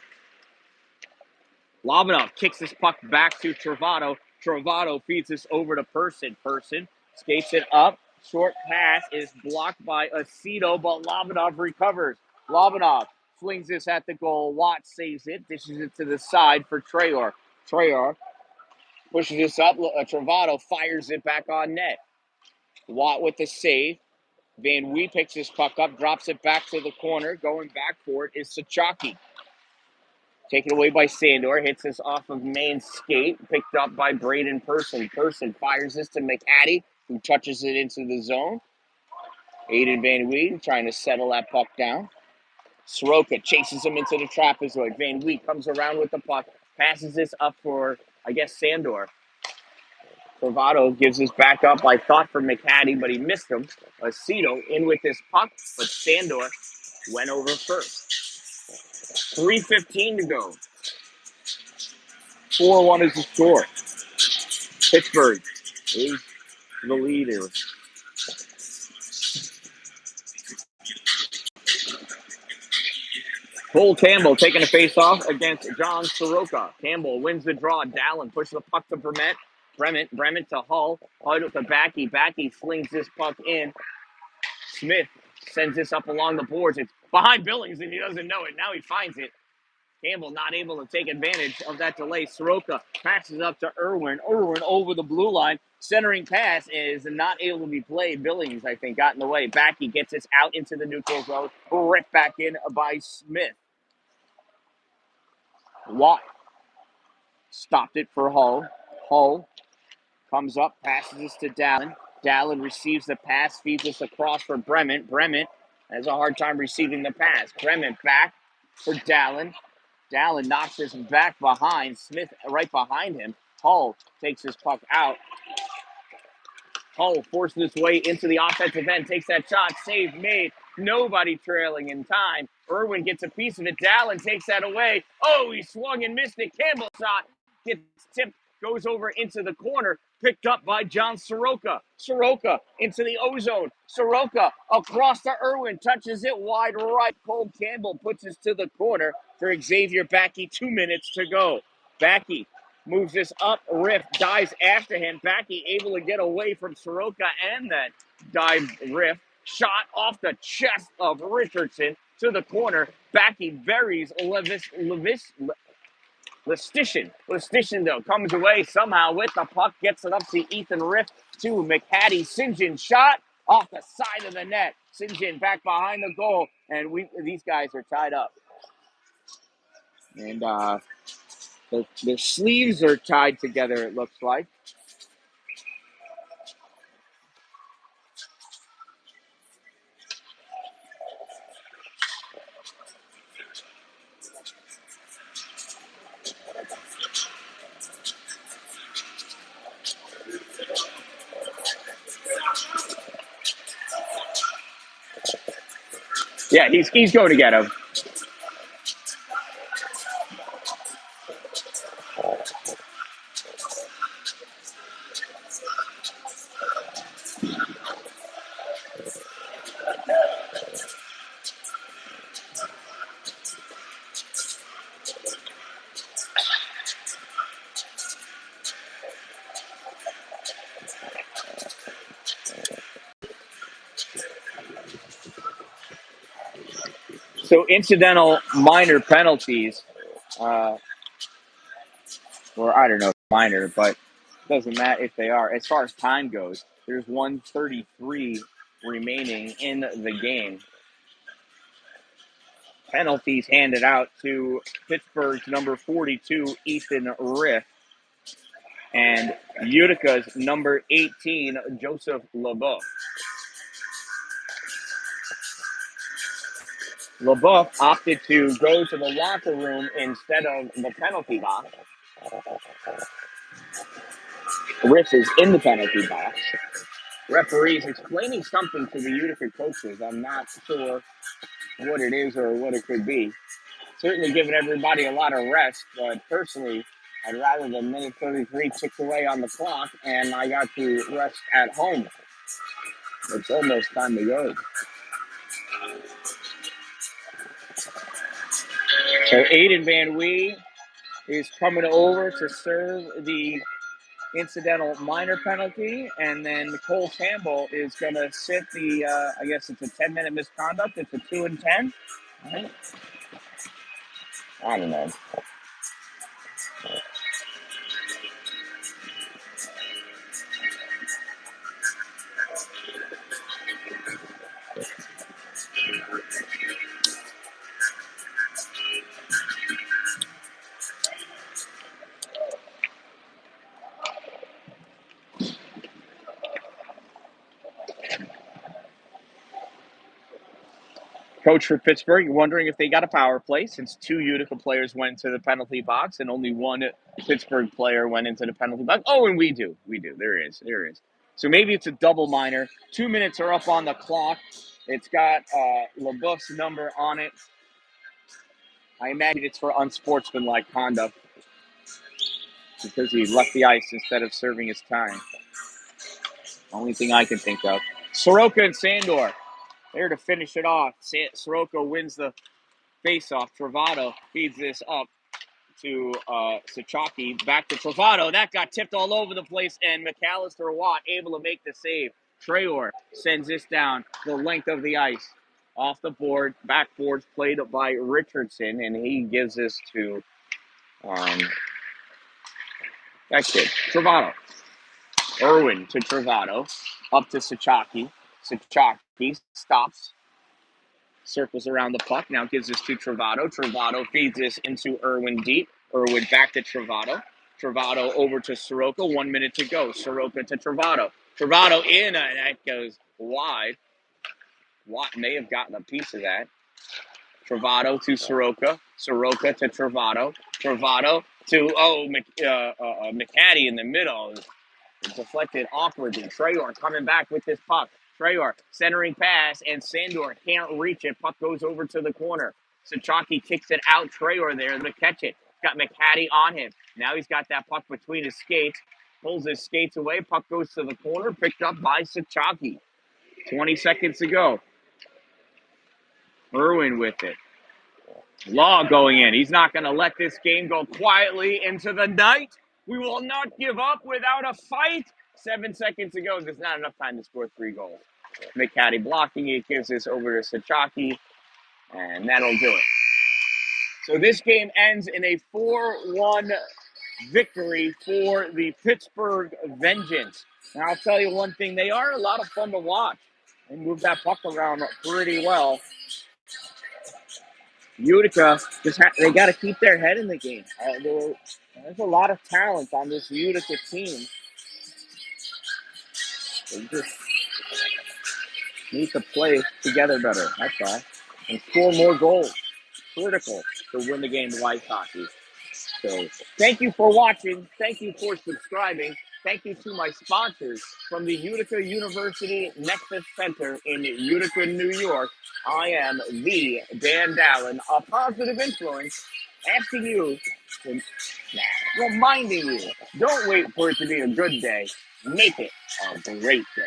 Speaker 1: Lobanov kicks this puck back to Travato. Travato feeds this over to Person. Person skates it up. Short pass is blocked by Aceto, but Lobanov recovers. Lobanov flings this at the goal. Watt saves it, dishes it to the side for Traor. Traor pushes this up. Travato fires it back on net. Watt with the save. Van Wee picks this puck up, drops it back to the corner. Going back for it is Sachaki. Taken away by Sandor, hits this off of Main's skate, picked up by Braden Person. Person fires this to McHattie, who touches it into the zone. Aiden Van Wee trying to settle that puck down. Soroka chases him into the trapezoid. Van Wheat comes around with the puck, passes this up for, I guess, Sandor. Bravado gives his back up, I thought, for McHattie, but he missed him. Aceto in with this puck, but Sandor went over first. 3:15 to go. 4-1 is the score. Pittsburgh is the leader. Cole Campbell taking a face-off against John Soroka. Campbell wins the draw. Dallin pushes the puck to Brement to Hull. Hull to Backey. Backey slings this puck in. Smith sends this up along the boards. It's behind Billings, and he doesn't know it. Now he finds it. Campbell not able to take advantage of that delay. Soroka passes up to Irwin. Irwin over the blue line. Centering pass is not able to be played. Billings, I think, got in the way. Backey gets this out into the neutral zone. Ripped back in by Smith. Watt stopped it for Hull. Hull comes up, passes this to Dallin. Dallin receives the pass, feeds this across for Brement. Brement has a hard time receiving the pass. Brement back for Dallin. Dallin knocks this back behind. Smith right behind him. Hull takes this puck out. Hull forces his way into the offensive end, takes that shot, save made. Nobody trailing in time. Irwin gets a piece of it. Dallin takes that away. Oh, he swung and missed it. Campbell shot gets tipped, goes over into the corner, picked up by John Soroka. Soroka into the ozone. Soroka across to Irwin, touches it wide right. Cole Campbell puts this to the corner for Xavier Backey. 2 minutes to go. Backey moves this up, Riff dives after him. Backey able to get away from Soroka and that dive Riff. Shot off the chest of Richardson to the corner. Backey buries Lestitian. Lestitian, though, comes away somehow with the puck, gets it up to Ethan Riff to McHattie. St. John shot off the side of the net. St. John back behind the goal, and these guys are tied up. And the sleeves are tied together, it looks like. Yeah, he's going to get him. So incidental minor penalties, or I don't know, minor, but it doesn't matter if they are. As far as time goes, there's 1:33 remaining in the game. Penalties handed out to Pittsburgh's number 42, Ethan Riff, and Utica's number 18, Joseph LeBeouf. LeBeouf opted to go to the locker room instead of the penalty box. Riff is in the penalty box. Referees explaining something to the Utica coaches. I'm not sure what it is or what it could be. Certainly giving everybody a lot of rest, but personally, I'd rather the minute 33 ticked away on the clock and I got to rest at home. It's almost time to go. So Aiden Van Wee is coming over to serve the incidental minor penalty, and then Cole Campbell is going to sit the, I guess it's a 10-minute misconduct. It's a 2 and 10. Right? I don't know. Coach for Pittsburgh, wondering if they got a power play since 2 Utica players went to the penalty box and only 1 Pittsburgh player went into the penalty box. Oh, and we do. There is. So maybe it's a double minor. 2 minutes are up on the clock. It's got LaBeouf's number on it. I imagine it's for unsportsmanlike conduct because he left the ice instead of serving his time. Only thing I can think of. Soroka and Sandor there to finish it off. Soroka wins the face-off. Travato feeds this up to Sachaki. Back to Travato. That got tipped all over the place, and McAllister Watt able to make the save. Traore sends this down the length of the ice. Off the board, backboards played by Richardson, and he gives this to that kid, Travato. Irwin to Travato, up to Sachaki. Sachaki stops, circles around the puck, now gives this to Travato. Travato feeds this into Irwin deep. Irwin back to Travato. Travato over to Soroka, 1 minute to go. Soroka to Travato. Travato in, and that goes wide. Watt may have gotten a piece of that. Travato to Soroka. Soroka to Travato. Travato to, McCaddy in the middle. It's deflected awkwardly. Traore coming back with this puck. Traore centering pass, and Sandor can't reach it. Puck goes over to the corner. Sachaki kicks it out. Traore there to catch it. Got McCaddy on him. Now he's got that puck between his skates. Pulls his skates away. Puck goes to the corner. Picked up by Sachaki. 20 seconds to go. Irwin with it. Law going in. He's not going to let this game go quietly into the night. We will not give up without a fight. 7 seconds to go. There's not enough time to score 3 goals. McCaddy blocking it. Gives this over to Sachaki. And that'll do it. So this game ends in a 4-1 victory for the Pittsburgh Vengeance. And I'll tell you one thing. They are a lot of fun to watch. They move that puck around pretty well. Utica, they got to keep their head in the game. There's a lot of talent on this Utica team. They just need to play together better. That's all. And score more goals. Critical to win the game of ice hockey. So thank you for watching. Thank you for subscribing. Thank you to my sponsors from the Utica University Nexus Center in Utica, New York. I am the Dan-Dalin, a positive influence, asking you, reminding you, don't wait for it to be a good day. Make it a great day.